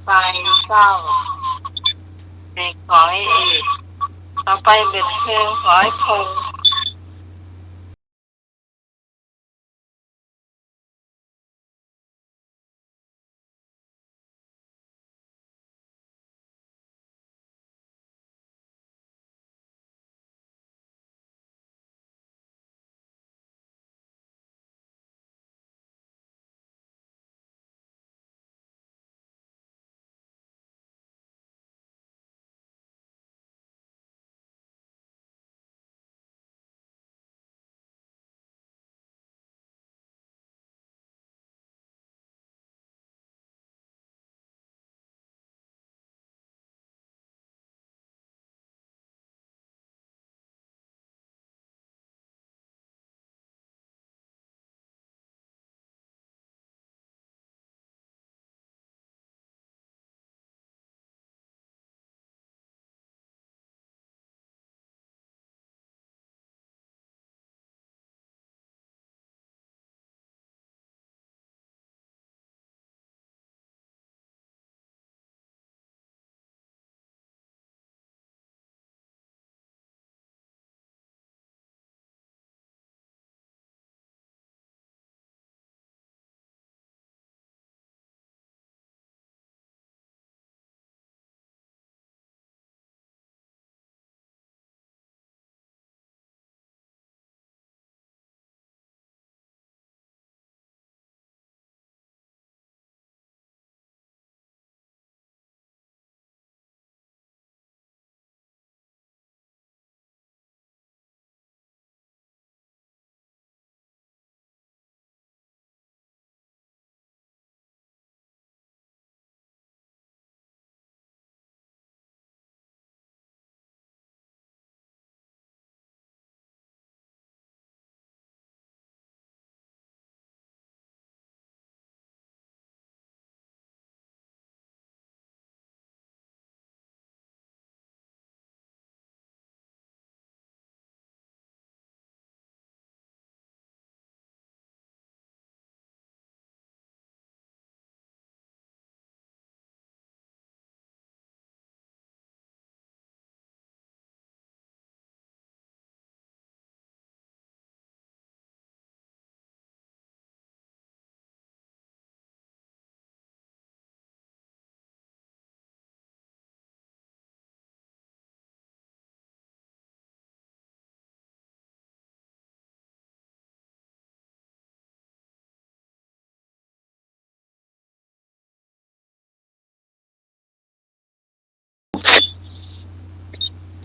ไปเศร้าในขอให้อีกต่อไปเป็นเพลงขอให้คง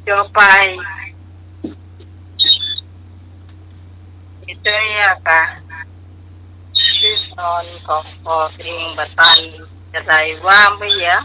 จบไปitu ya kak sison koko ring batan kedai wambi ya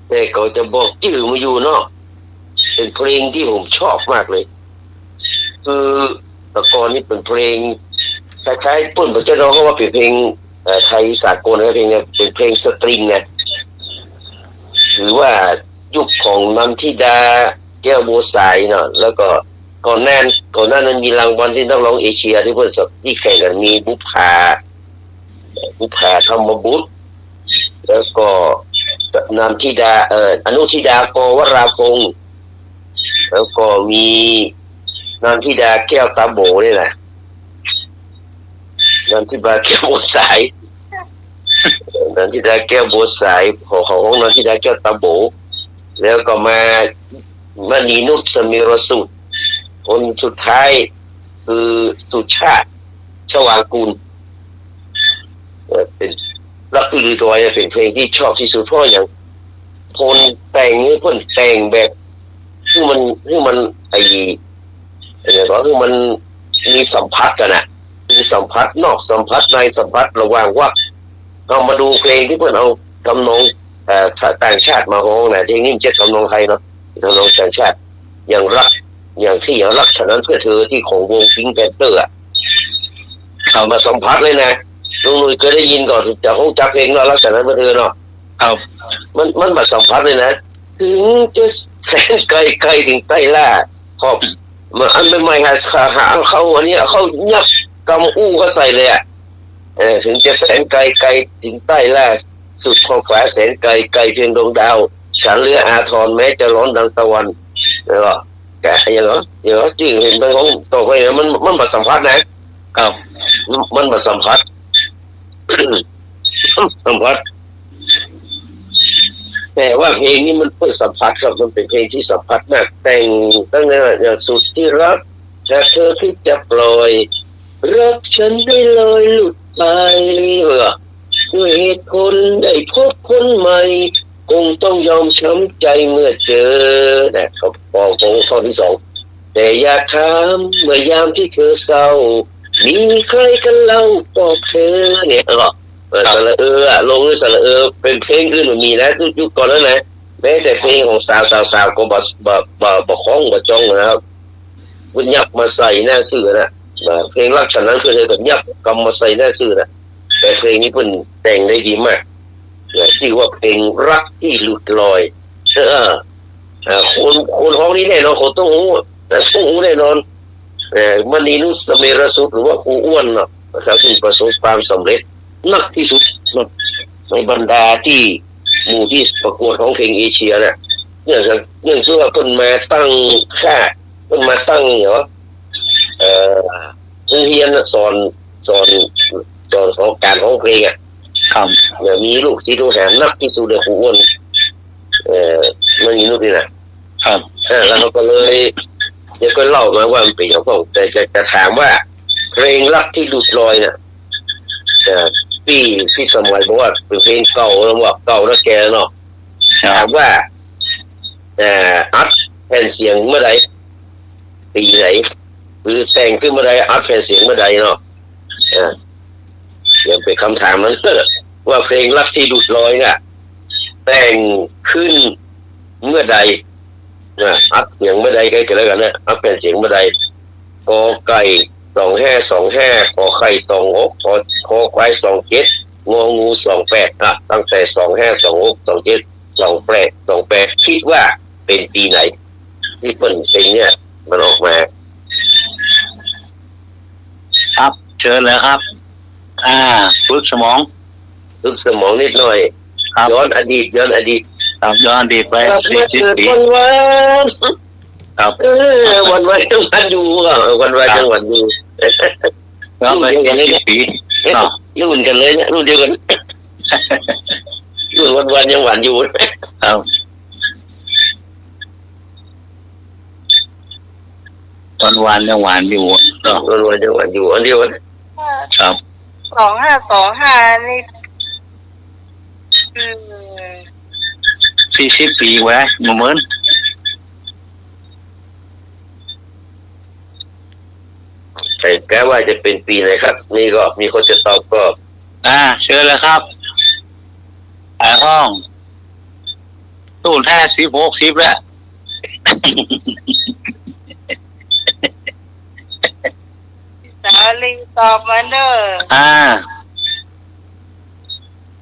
แต่เขาจะบอกชื่อมาอยู่เนาะเป็นเพลงที่ผมชอบมากเลยคือแต่ก่อนนี่เป็นเพลงคล้ายๆปุ่นผมจะร้องเขาว่าเป็นเพลงไทยสากลนะเพลงเนี่ยเป็นเพลงสตริงนะหรือว่ายุคของนันทิดาแก้วบัวสายเนาะแล้วก็ก่อนหน้านั้นมีรางวัลที่นักร้องเอเชียที่เพื่อนสับที่แข่งกันมีบุพาธรรมบุตรแล้วก็นันทิดาอนุทิดากวราพงษ์แล้วก็มีนันทิดาแก้วตาโบนี่แหละนันทิดาแก้วบัวสายนันทิดาแก้วบัวสายของนันทิดาแก้วตาโบแล้วก็มณีนุชสมิรสุดคนสุดท้ายคือสุชาติชวางกูลเป็นรักคือตัวเนี่ยเป็นเพลงที่ชอบที่สุดเพราะอย่างคนแต่งนี่คนแต่งแบบที่มันไอ้อะไรก็คือมันมีสัมผัสกันนะมีสัมผัสนอกสัมผัสในสัมผัสระหว่างว่าเรามาดูเพลงที่เพื่อนเอาทำนองต่างชาติมาร้องนะเพลงนี้มันจะทำนองไทยเนาะทำนองต่างชาติอย่างรักฉะนั้นเพื่อเธอที่ของวงพิงค์แพนเตอร์เอามาสัมผัสเลยนะลุงหนุ่ยเคยได้ยินก่อนจากห้องจักเพลงเนาะรักฉะนั้นเพื่อเธอเนาะเอามันมาสัมผัสเลยนะถึงจะแสนไกลถึงใต้ล่าขอบมันอันใหม่ๆหาเขาอันนี้เขายับกำอู้เขาใส่เลยถึงจะแสนไกลถึงใต้ล่าสุดขอบฟ้าแสนไกลเพียงดวงดาวฉันเรืออาทรแม้จะร้อนดังตะวันแล้วก็แกอย่างเหรอจริงเห็นเป็นของตัวไปมันมาสัมผัสนะครับมันมาสัมผัส สัมผัสแต่ว่าเพลงนี้มันเพื่อสัมผัสครับมันเป็นเพลงที่สัมผัสมากแต่งตั้งแต่อย่างสุดที่รักแต่เธอที่จะปล่อยรักฉันได้ลอยหลุดไปด้วยเหตุผลได้พบคนใหม่คงต้องยอมช้ำใจเมื่อเจอนะครับพอข้อที่สองแต่อยากถามเมื่อยามที่เธอเศร้ามีใครกันเล่าบอกเธอเนี่ยก็สระลงด้วยสระเป็นเพลงอื่นมันมีนะยุคก่อนแล้วนะแม้แต่เพลงของสาวก็บ่คล้องบ่จ้องนะครับมันยับมาใส่หน้าสื่อนะเพลงรักฉันนั้นคือเลยแบบยับกำมาใส่หน้าสื่อนะแต่เพลงนี้เพิ่นแต่งได้ดีมากชื่อว่าเพลงรักที่หลุดลอยคนห้องนี้แน่นอนคนต้องหูแน่นอนมณีนุชเสมรสุดหรือว่าครูอ้วนเนาะนะครับที่ประสบความสำเร็จนักที่สุดในบรรดาที่หมู่ที่ประกวดของเพลงเอเชียเนี่ยเนื่องจากว่าเพิ่นมาตั้งค่าเพิ่นมาตั้งเหรอเรียนสอนของการของเพลงครับมีลูกศิษย์ลูกหานักที่สุดเลยครูอ้วนมันมีลูกนี่นะครับแล้วเขาก็เลยก็เล่ามาว่ามันเป็นอย่างไรแต่จะถามว่าเพลงรักที่หลุดลอยเนี่ยพี่สมัยบอกว่าเป็นเพลงเก่าแล้วว่าเก่าแล้วแกเนาะถามว่าอัดแผ่นเสียงเมื่อใดปีไหนหรือแต่งขึ้นเมื่อใดอัดแผ่นเสียงเมื่อใดเนาะยังเป็นคำถามนั้นว่าเพลงรักที่หลุดลอยเนี่ยแต่งขึ้นเมื่อใดอัดเสียงเมื่อใดใกล้กันแล้วกันนะอัดแผ่นเสียงเมื่อใดกอไก่2525ขอไข่26ขอควาย27งองู28ตั้งแต่2526 27 28คิดว่าเป็นปีไหนที่เพิ่นเพลงเนี่ยมันออกมาครับเชิญแล้วครับฝึกสมองนิดหน่อยย้อนอดีตครับย้อนอดีตไป40 ปีครับวันจังหวัดอยู่วันจังหวัดอยู่รุ่นเดียวกันเลยปีรุ่นกันเลยเนี่ยรุ่นเดียวกันรุ่นวันยังหวานอยู่ครับวันยังหวานอยู่วันยังหวานอยู่อันเดียวกันครับ2525นี่40 ปีไว้เหมือนแต่แกว่าจะเป็นปีไหนครับนี่ก็มีคนจะตอบก็เชิญเลยครับห้อง ตู้50 60แล้ว สาลีตอบมาเด้อ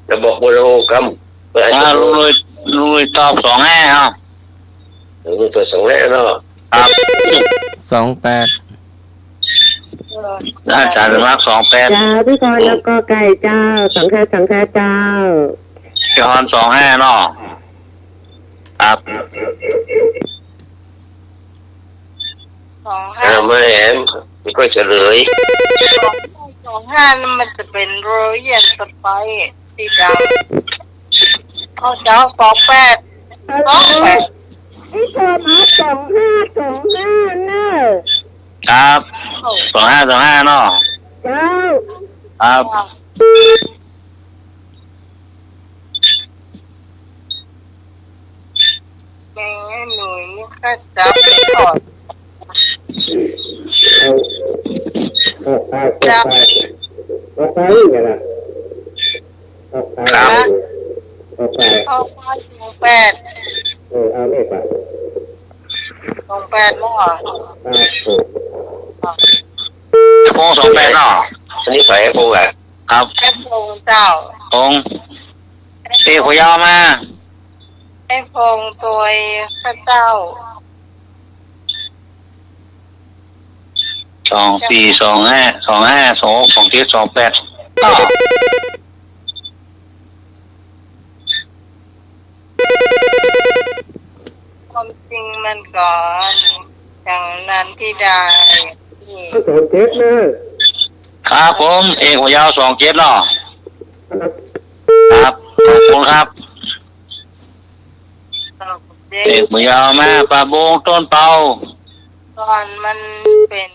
จะบอกโบราณกรรมเปิด ลุยตอบ25ครับ เปิด2แล้วเนาะ ครับ 28 อาจารย์รัก28 เจ้าพี่กรณ์แล้วก็ไก่เจ้าสังฆเจ้า จอน25เนาะครับ 25 ไม่แอมไม่ค่อยเฉลย 25นั่นมันจะเป็นโรยัลสไปซ์สีดำเอาเจ้า28 พี่โทรมา25เนอะ ครับ25เนาะ เจ้า ครับ แม่หนุ่ยนี่ก็จับถอดจับ ครับ เข้าไป28 28แล้วเหรอ โพง28เนาะ อันนี้ฝ่ายโปอ่ะ ครับ ไอ้พงเจ้า พงขอยาวมา ไอ้พงตัวข้าเจ้า 2425262728ก็ ความจริงมันก่อนอย่างนั้นที่ได้ที่ ครับผมเอกหัวยาว27เนาะครับขอบคุณครับ ตอบเด็ เอกหัวยาวมาปลาโบงต้นเปา ก่อนมันเป็น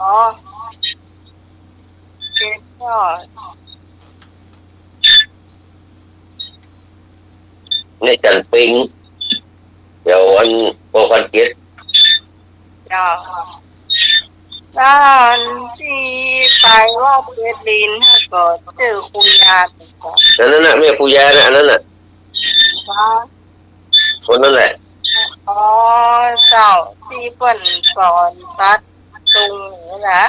อ๋อเจ็ดยอด ในจันปิงเดี๋ยววันโปรพันเจ็ด ยอดด้านที่ไปว่าเพชรลินถ้าก็เจอคุยาติดก่อน นั่นน่ะแม่ปุยาน่ะอันนั้นน่ะ ว่า คนนั้นแหละ อ๋อเจ้าที่เปิ้นสอนตัดตรงนี้นะ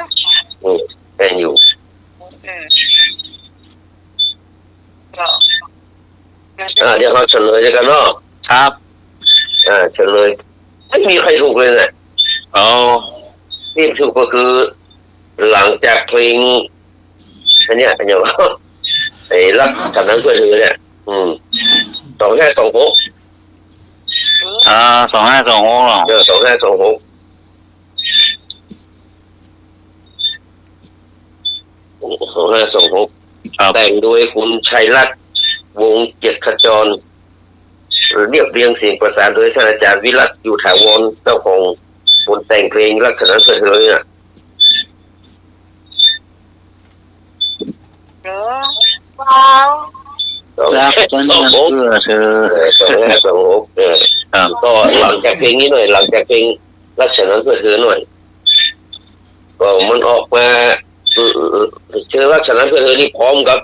เป็นอยู่ อืมก็ เดี๋ยวเขาเฉลยกันเนาะ ครับ เฉลยไม่มีใครถูกเลยเนี่ย โอ้ ที่ถูกก็คือ หลังจากเพลงอันเนี้ยอย่างว่าไอ้รักกับนั้นเพื่อเธอเนี่ย2526 2526เนาะ 2526ครับ แต่งโดยคุณชัยรัตน์วงศ์เจ็ดขจรเรียบเรียงเสียงประสานโดยท่านอาจารย์วิรัตอยู่ถาวรเจ้าของบทแต่งเพลงรักษณะเพื่อเธอเนี่ย เด้อเปล่า รักกันเพื่อเธอ 2526ก็หลังจากเพลงนี้หน่อยหลังจากเพลงรักษณะเพื่อเธอหน่อยก็มันออกมาเชื่อรักษณะเพื่อเธอนี่พร้อมกับ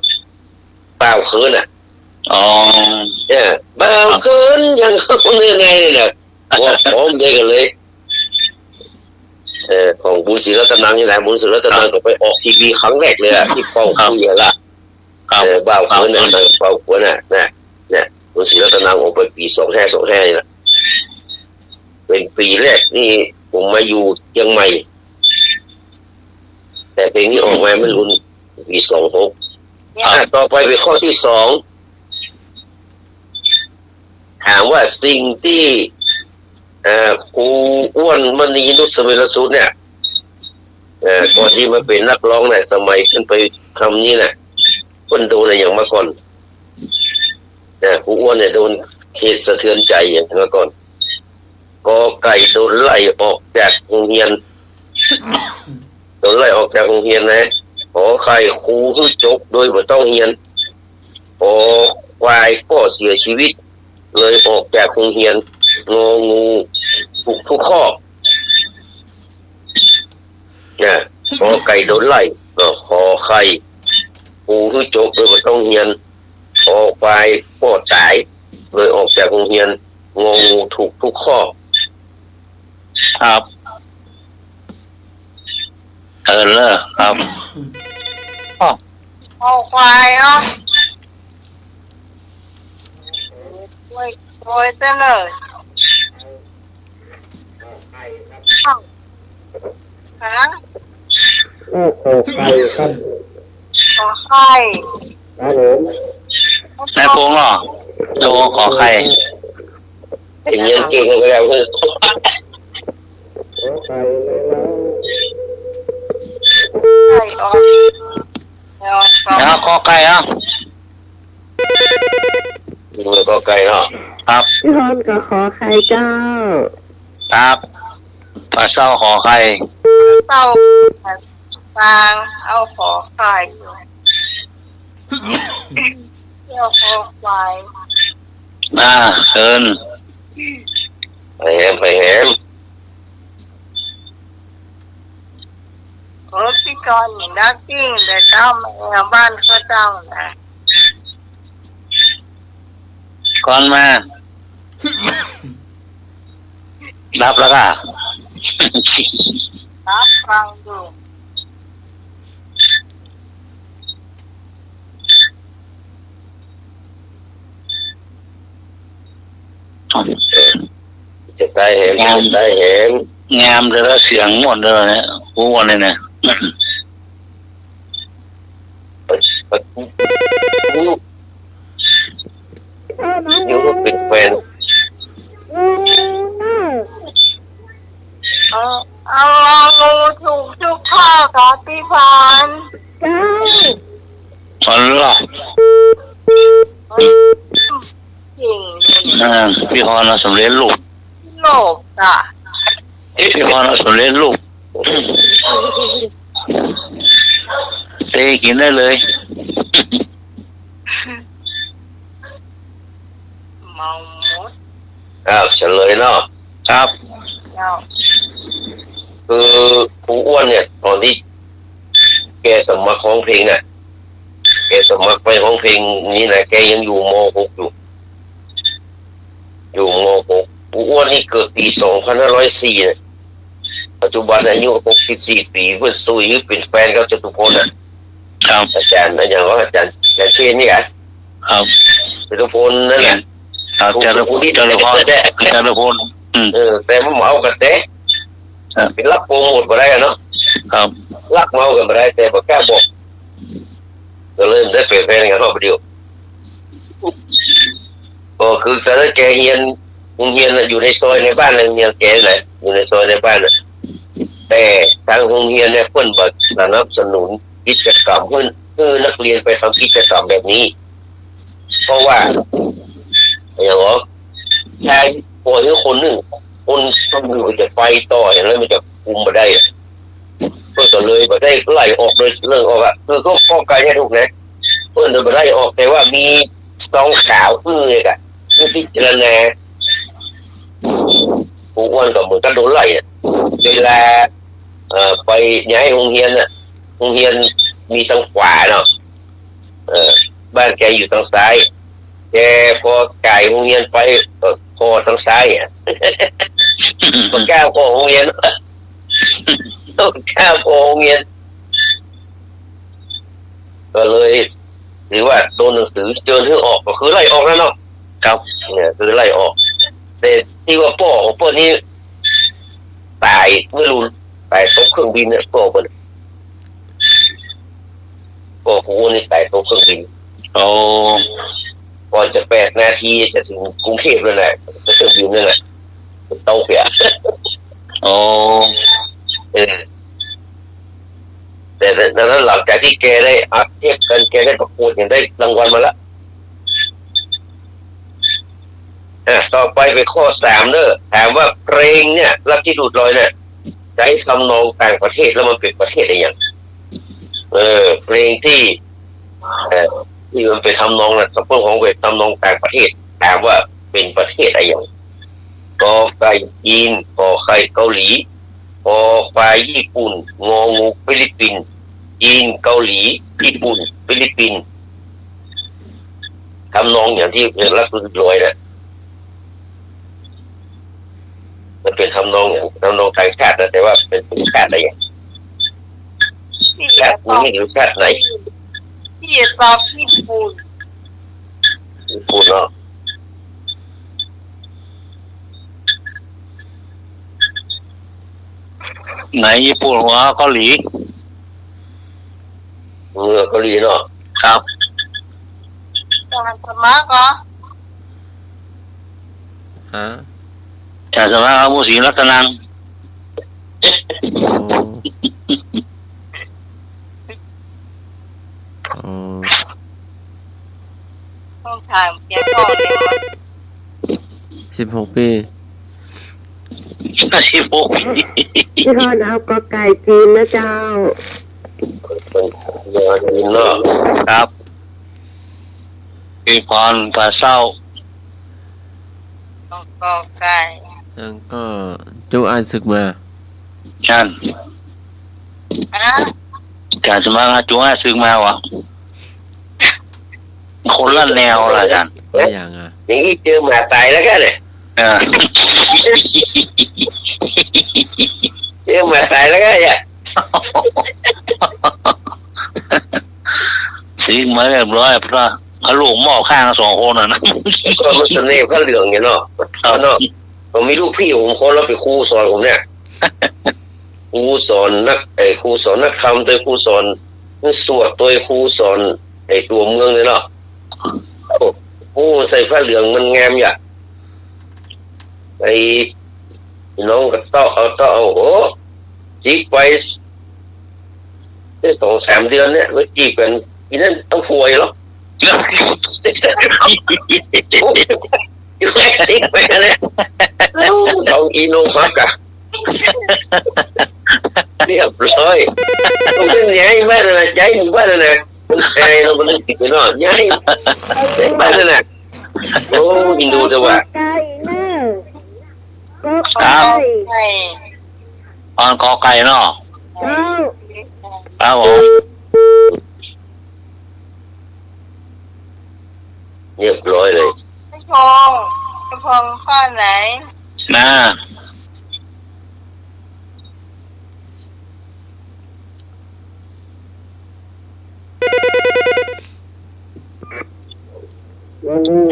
เปล่าคืนอ่ะ อ๋อ เนี่ยเปล่าคืนยังคนยังไงเนี่ยว่าพร้อมด้วยกันเลยของบุญศรีรัตนังนี่แหละบุญศรีรัตนังก็ไปออกทีวีครั้งแรกเลยอะที่ป้องคุยละ ครับ เปล่าคืนเนี่ยเปล่าคืนน่ะเนี่ยบุญศรีรัตนังออกไปปี2525นี่แหละเป็นปีแรกนี่ผมมาอยู่เชียงใหม่แต่เพลงนี้ออกมาไม่รุนปี26ต่อไปเป็นข้อที่2ถามว่าสิ่งที่ครูอ้วนมณีนุชเสวีรสุดเนี่ยก่อนที่มาเป็นนักร้องเนี่ยสมัยขึ้นไปทำนี้เนี่ยคนโดนอะไรอย่างมาก่อนครูอ้วนเนี่ยโดนเหตุสะเทือนใจอย่างมาก่อนกอไก่โดนไล่ออกจากโรงเรียนโดนไล่ออกจากโรงเรียนนะ ขอไข่ครูคือจบโดยบ่ต้องเรียนขอควายก็เสียชีวิตเลยออกจากโรงเรียนงองูทุกข้อนะขอไก่โดนไล่ขอไข่ครูคือจบโดยบ่ต้องเรียนขอควายก็ตายเลยออกจากโรงเรียนงองูถูกทุกข้อ ครับเลิกครับ เอาควายเนาะโวยเสนอฮะ ขอไข่ครับ ขอไข่ ครับผม นายพงษ์เหรอโยขอใคร เห็นยังเก่งกันแล้วคือ ขอไข่แล้ว ไข่ออกแล้วก็ แล้วขอไก่อ่ะ มือก็ไกลเนาะ ครับ พี่ฮอนก็ขอไข่เจ้า ครับปลาเศร้าขอไข่ เต้าฟางเอาขอไข่เที่ยวขอควาย เชิญ ไปแหม พี่กรณ์นี่นักจริงแต่เจ้าแม่บ้านเขาเจ้านะ ก่อนมารับแล้วก็ รับฟังดู จะได้แหมจะได้แหม งามเลยแล้วเสียงหมดเลยเนี่ยหูหมดเลยเนี่ย อยู่เป็นแฟน เอาถูกทุกข้อกับพี่พร เจ้า อ๋อเหรอ จริง พี่พรเราสำเร็จลูก โลกอ่ะ พี่พรเราสำเร็จลูกเตะกินได้เลย เมาหมด เฉลยเนาะ ครับ แล้ว คือครูอ้วนเนี่ยตอนที่แกสมัครร้องเพลงน่ะแกสมัครไปร้องเพลงนี้นะแกยังอยู่ม .6 อยู่ม .6 ครูอ้วนนี่เกิดปี2504เนี่ยปัจจุบันอายุ64 ปีเพื่อนซุยเป็นแฟนกับจตุพลนะครับ อาจารย์อย่างว่าอาจารย์เชนนี่ไง ครับ จตุพลนั่นแหละ ครับเจริญพรเจริญพรแต่มันเมากันเตะเป็นรับโปรโมทมาได้เนาะ ครับ รักเมากันมาได้แต่บ่กล้าบอกก็เลยได้เปลี่ยนแปลงกันรอบเดียวก็คือตอนนั้นแกเฮียนอยู่ในซอยในบ้านเลยเฮียนแกเลยอยู่ในซอยในบ้านนะแต่ทางโรงเรียนเนี่ยเพิ่นบ่สนับสนุนกิจกรรมเพิ่นคือนักเรียนไปทำกิจกรรมแบบนี้เพราะว่าอย่างว่าชายป่วยคนหนึ่งคนต้องอยู่จะไปต่ออย่างนั้นมันจะคุมมาได้เพื่อก็เลยมาได้ไล่ออกโดยเรื่องออกอะคือก็ป้องกันให้ถูกนะเพื่อนเลยมาไล่ออกแต่ว่ามีซองขาวเลยอะคือพิจารณาผู้อ้วนก็เหมือนกันโดนไล่อะเวลาไปย้ายโรงเรียนอะโรงเรียนมีทางขวาเนาะบ้านแกอยู่ทางซ้ายแกพอไก่โรงเรียนไปพอทางซ้ายอ่ะมันก้าวพอโรงเรียนต้องก้าวพอโรงเรียนก็เลยหรือว่าโดนหนังสือเจอที่ออกก็คือไล่ออกแล้วเนาะครับเนี่ยคือไล่ออกแต่ที่ว่าพ่อของพ่อนี่ตายไม่รู้ตายตกเครื่องบินเนี่ยพ่อคนพ่อกูนี่ตายตกเครื่องบินโอ้ ก่อนจะ8 นาทีจะถึงกรุงเทพแล้วแหละจะเครื่องบินนั่นแหละเตาเปีย โอ้ แต่นั้นหลังจากที่แกได้อัดเทปกันแกได้ประกวดอย่างได้รางวัลมาแล้วต่อไปข้อ 3เนอะถามว่าเพลงเนี่ยรักที่ดูดลอยเนี่ยใช้ทำนองต่างประเทศแล้วมันเป็นประเทศอะไรอย่าง เพลงที่ที่มันเป็นทำนองนะสมมติของเป็นทำนองต่างประเทศถามว่าเป็นประเทศอะไรอย่างกอไก่จีนกอไข่เกาหลีกอควายญี่ปุ่นงองูฟิลิปปินส์จีนเกาหลีญี่ปุ่นฟิลิปปินส์ทำนองอย่างที่รักสุดรวยนะมันเป็นทำนองอย่างทำนองต่างชาตินะแต่ว่าเป็นชาติอะไรอย่างพี่ชาตินี้หรือชาติไหน พี่ตอบญี่ปุ่น ญี่ปุ่นเนาะ ไหนญี่ปุ่นหัวเกาหลี เกาหลีเนาะ ครับ การสมัครเหรอ ฮะ จากสมาคมศรีรัตนัง โอ้ ต้องถามแกก่อนเลยว่า 16 ปี ที่พวก พี่พรเอากอไก่จีนนะเจ้า เป็นเรือจีนเนาะ ครับพี่พรปลาเศร้า ต้องกอไก่ แล้วก็จูอายศึกมา ชัน ฮะ จากสมาคมจุฬาซึ่งมาวะคนละแนวละอาจารย์ ได้อย่างอ่ะ อย่างนี้เจอหมาตายแล้วกันเนี่ย เออ เจอหมาตายแล้วกันเนี่ย สิงมาเรียบร้อยเพราะเขาลูกหม้อข้าง2 คนนะ ก็มันเสน่ห์พระเหลืองเนี่ยเนาะเนาะผมมีลูกพี่ผมคนเราไปครูสอนผมเนี่ยครูสอนนักครูสอนนักธรรมตัวครูสอนสวดตัวครูสอนตัวเมืองเลยเนาะโอ้ใส่ผ้าเหลืองมันงามอย่างน้องก็เอาโอ้จีบไปได้2-3 เดือนเนี่ยแล้วจีบกันทีนั้นต้องป่วยหรออยู่แค่จีบไปเนี่ยเอาอีโนพักอะเรียบร้อยต้องเป็นใหญ่บ้านนะใจหมู่บ้านนะมันไอ้เรามันติดไปเนาะใหญ่บ้านนะโอ้ยินดูแต่ว่า ไก่เน่ก็ ครับ ไก่ ตอนกอไก่เนาะ เจ้า ครับผม เรียบร้อยเลย ไม่พงไม่พงข้อไหน นะ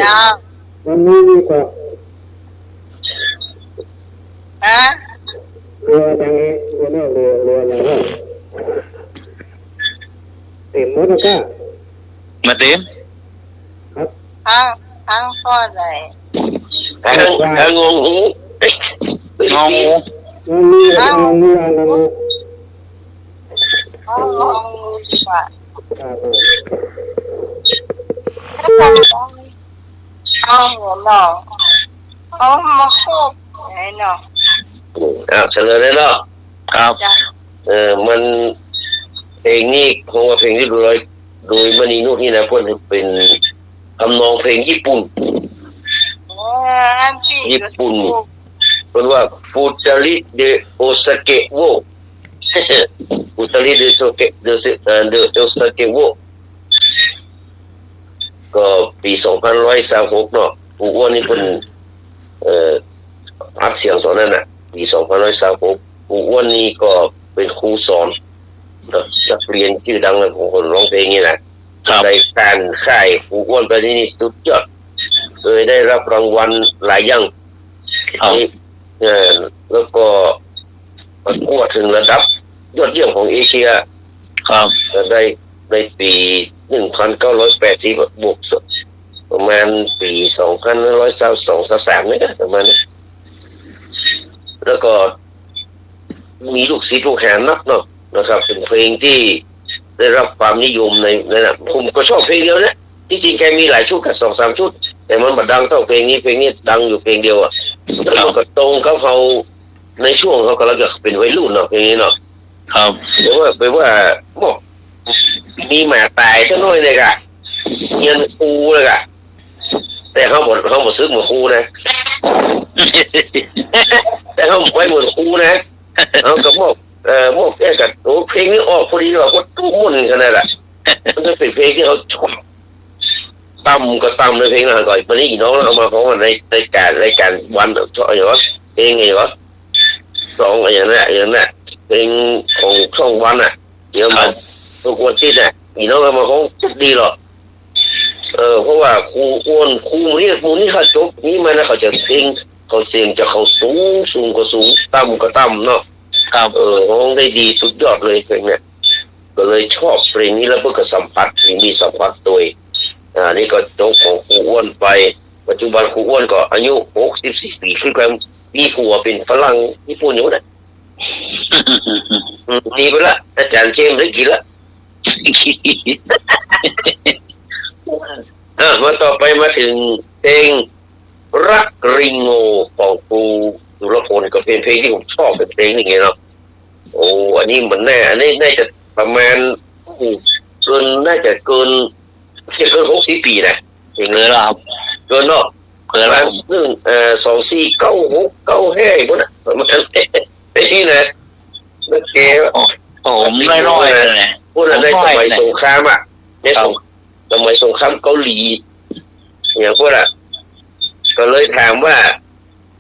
จ้า วันนี้มีกว่า ฮะ เรือทางนี้เรือเนี่ยเรืออะไรเนี่ยเต็มหมดแล้วก็ มาเต็ม ทั้งข้อไหน ทางงงหู งองู วันนี้วันนี้วันนี้ เอาลองดูดีกว่าเอาหัวหนอเอามาควบไหนหนอ เฉลยเลยเนาะ ครับ จ้ะ มันเพลงนี้คงว่าเพลงที่โดยมณีนุชนี่นะเพื่อนเป็นทำนองเพลงญี่ปุ่น อันที่ ญี่ปุ่นเพื่อนว่าฟูตาริเดโอซาเกะโวฟูตาริเดโอซาเกะโวก็ปี2136เนาะผู้อ้วนนี่เป็นอัดเสียงสอนนั่นน่ะปี2136ผู้อ้วนนี่ก็เป็นครูสอนนักเรียนชื่อดังของคนร้องเพลงนี่นะได้การค่ายผู้อ้วนไปนี่สุดยอดเคยได้รับรางวัลหลายอย่างแล้วก็ประกวดถึงระดับยอดเยี่ยมของเอเชีย ครับ ได้ในปี1980บวกประมาณปี2522-23นี่นะประมาณนี้แล้วก็มีลูกศิษย์ลูกหานักเนาะนะครับเป็นเพลงที่ได้รับความนิยมในนะผมก็ชอบเพลงเดียวนะที่จริงแกมีหลายชุดกับ2-3 ชุดแต่มันมาดังเท่าเพลงนี้ดังอยู่เพลงเดียวอ่ะแล้วก็ตรงเขาในช่วงเขากำลังจะเป็นวัยรุ่นเนาะเพลงนี้เนาะ ครับ หรือว่าไปว่าบอก มีหมาตายซะหน่อยเลยกะเงินครูเลยกะแต่เขาบอกซื้อหมดครูนะ แต่เขาไม่เหมือนครูนะเขาก็บอกพวกแกกับโอ้เพลงนี้ออกพอดีว่าก็ตุ้มมุ่นขนาดน่ะมันจะเป็นเพลงที่เขาชอบตั้มก็ตั้มในเพลงนั้นก่อนวันนี้น้องเอามาของในการวันชอบอย่างว่าเพลงไงวะสองอย่างนั้นเพลงของช่องวันอ่ะเดี๋ยวมาทุกวันที่เนี่ยมีน้องเอามาของจะดีหรอเพราะว่าครูอ้วนครูนี่เขาจบนี่มันนะเขาจะเพลงเขาเสียงจะเขาสูงก็สูงต่ำก็ต่ำเนาะครับร้องได้ดีสุดยอดเลยเพลงเนี่ยก็เลยชอบเพลงนี้แล้วเพื่อสัมผัสมีสัมผัสตัวนี่ก็จบของครูอ้วนไปปัจจุบันครูอ้วนก็อายุ64 ปีคือความมีผัวเป็นฝรั่งญี่ปุ่นอยู่นะนี่ไปละอาจารย์เจมส์ได้กี่ละมาต่อไปมาถึงเพลงรักริงโง่ของครูสุรพลก็เป็นเพลงที่ผมชอบเป็นเพลงอย่างเงี้ยเนาะโอ้อันนี้เหมือนแน่อันนี้น่าจะประมาณเกินน่าจะเกิน60 ปีนะอย่างเงี้ยครับเกินเนาะเกินแล้วซึ่ง249695พวกนั้นประมาณนี้นะแล้วแกผมน้อยๆเลยนะพวกนั้นในสมัยสงครามอ่ะในสมัยสงครามเกาหลีอย่างพวกน่ะก็เลยถามว่า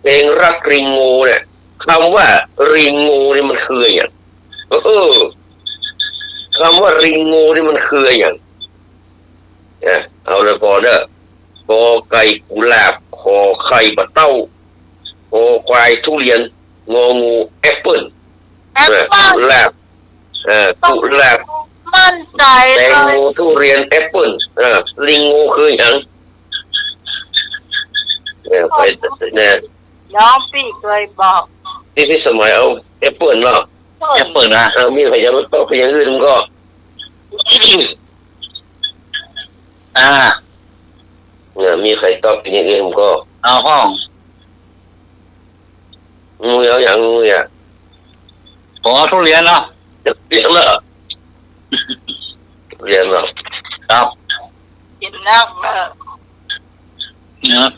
เพลงรักริงโง่เนี่ยคำว่าริงโง่นี่มันคืออย่างคำว่าริงโง่นี่มันคืออย่างเอาเลยพอเด้อกอไก่กุหลาบขอไข่ปลาเต้าคอควายทุเรียนงองูแอปเปิ้ลกุหลาบกุหลาบมั่นใจแตงโมทุเรียนแอปเปิ้ลลิงโง่คืออย่างไปเนี่ยน้องพี่เคยบอกที่สมัยเอาแอปเปิ้ลเนาะแอปเปิ้ลนะมีใครจะมาตอบไปอย่างอื่นมันก็มีใครตอบไปอย่างอื่นมันก็เอาห้องงูเอาอย่างงูอ่ะขอทุเรียนเนาะเรียนแล้วเรียนแล้วครับกินนักเนาะ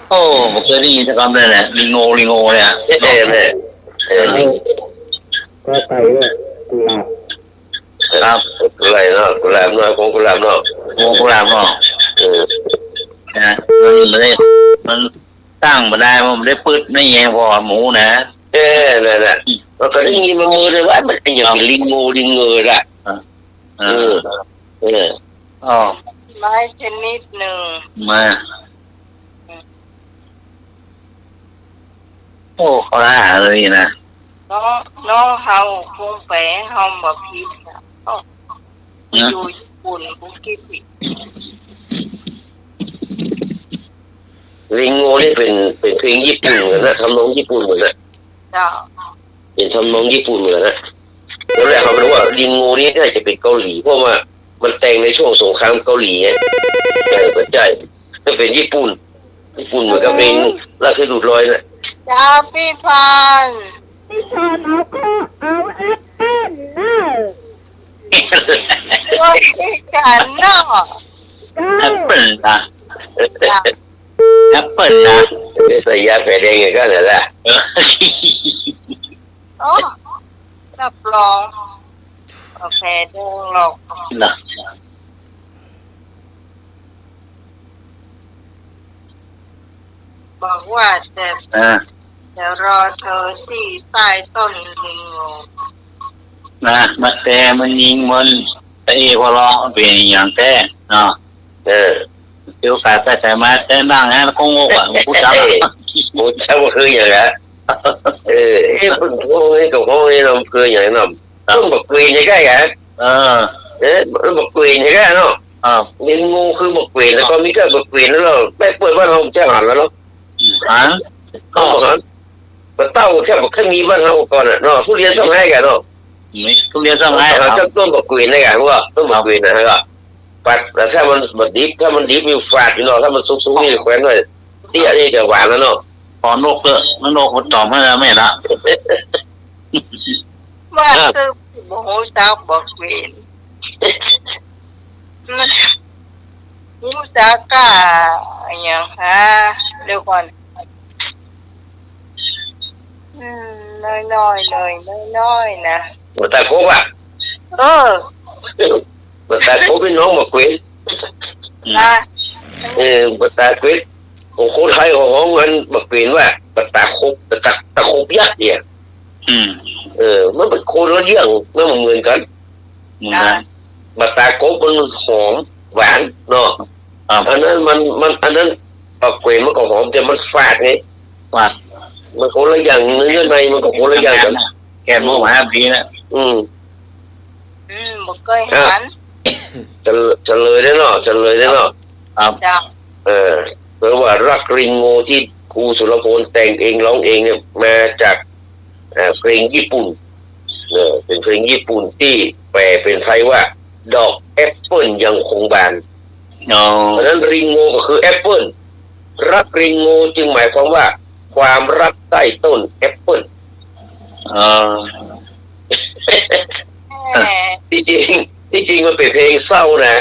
โอ้ผมเคยได้ยินคำนี้แหละลิงโง่เนี่ยเนี่ยก็ไปว่ากุหลาบครับกุหลาบเนาะกุหลาบเนาะของกุหลาบเนาะกุหลาบเนาะนะมันตั้งมาได้มันได้ปืดไม่แยงพอหมูนะนั่นแหละมันก็ได้ยินมามือเลยว่ามันเป็นอย่างลิงโง่ละอ๋อไม้ชนิดหนึ่งมาโอ้เขาหาเลยนะน้องเฮาคงแฝงเฮาแบบพิษอยู่ญี่ปุ่นบุกิปิลิงโง่นี่เป็นเพลงญี่ปุ่นเหมือนนะทำนองญี่ปุ่นเหมือนนะเป็นทำนองญี่ปุ่นเหมือนนะตอนแรกเขาคิดว่าลิงโง่นี่น่าจะเป็นเกาหลีเพราะว่ามันแต่งในช่วงสงครามเกาหลีไงปัจจัยถ้าเป็นญี่ปุ่นเหมือนกับเพลงราชดูดลอยนะจ้าพี่พันเอาแอปเปิ้ลนะว่าพี่ฉันเนาะแอปเปิ้ลนะแอปเปิ้ลนะใส่ยาแผลแดงอย่างนั้นแหละรับรองกาแฟแดงหรอกบอกว่าจะรอเธอที่ใต้ต้นลิงโง่นะมาแต่มันยิงมันแต่พอร้องเป็นอย่างแท้เนาะเดี๋ยวการแต่มาแต่นั่งนะก็งงอ่ะผู้ชายว่าคืออย่างไรพึ่งโง่นี่กับโง่นี่เราคืออย่างนั้นต้องบอกเกวียนใช่ไหมต้องบอกเกวียนใช่ไหมเนาะลิงโง่คือบอกเกวียนแล้วก็มีก็บอกเกวียนแล้วเราไม่เปิดบ้านเราแจ้งหันแล้วเนาะก็เต้าแค่บอกแค่มีบ้านเราก่อนเนาะทุเรียนต้องให้กันเนาะทุเรียนต้องให้เราจะต้นบอกเกวียนได้กันว่าต้นบอกเกวียนนะครับปัดแต่ถ้ามันดิบมีฝาดอยู่เนาะถ้ามันสูงนี่แขวนไว้ที่อันนี้จะหวานแล้วเนาะพอนกมันตอบให้แล้วไม่ละ ว่าคือบ่ฮู้จักบอกเวนมันฮู้จักกะอหยังฮะเดี๋ยวก่อนน้อยๆเลยน้อยๆนะ บัตตาโคบอ่ะ เออ บัตตาโคเป็นน้องบักเวน นะ บัตตาเวนของคนไทยของเงินบักเวนว่าบัตตาโคตะโคบยักษ์เนี่ย มันเป็นคนละเรื่องไม่เหมือนกัน บัตตาโคมันหอมหวานเนาะอันนั้นมันอันนั้นบักเวนมันก็หอมแต่มันฝาดไง ว่า มันคนละอย่างเนื้อในมันก็คนละอย่างกัน แกโมมาปีนะ บ่เคยหัน จะเลยได้เนาะจะเลยได้เนาะ จ้ะ เพราะว่ารักริงโงที่ครูสุรพลแต่งเองร้องเองเนี่ยมาจากเพลงญี่ปุ่นเป็นเพลงญี่ปุ่นที่แปลเป็นไทยว่าดอกแอปเปิลยังคงบานเพราะนั้นริงโงก็คือแอปเปิลรักริงโงจึงหมายความว่าความรักใต้ต้นแอปเปิลที่จริงมันเป็นเพลงเศร้านะ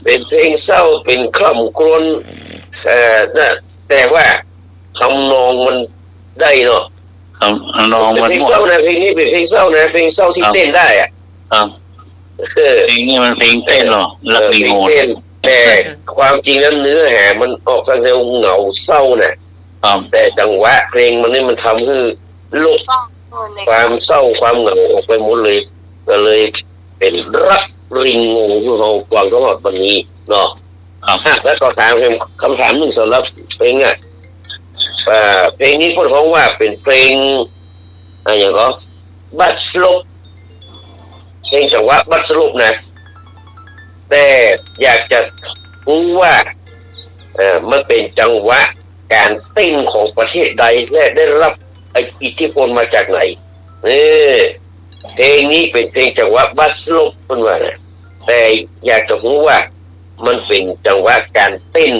เป็นเพลงเศร้าเป็นคล่ำกรนแต่ว่าทำนองมันได้เนาะทำนองมัน เพลงเศร้านะเพลงนี้เป็นเพลงเศร้านะเพลงเศร้าที่เต้นได้อะเพลงนี้มันเพลงเต้นหรอรักริงโงแต่ความจริงแล้วเนื้อหามันออกทางแนวเหงาเศร้านะแต่จังหวะเพลงมันนี่มันทำให้ลบความเศร้าความเหงาออกไปหมดเลยก็เลยเป็นรักริงโงที่เราฟังทั้งหมดวันนี้เนาะแล้วก็ถามคำถามหนึ่งสำหรับเพลงอ่ะเพลงนี้พูดเพราะว่าเป็นเพลงอย่างก็บัสลบเพลงจังหวะบัสลบนะแต่อยากจะรู้ว่ามันเป็นจังหวะการเต้นของประเทศใดและได้รับอิทธิพลมาจากไหนเพลงนี้เป็นเพลงจังหวะบัสลบเป็นว่านะแต่อยากจะรู้ว่ามันเป็นจังหวะการเต้น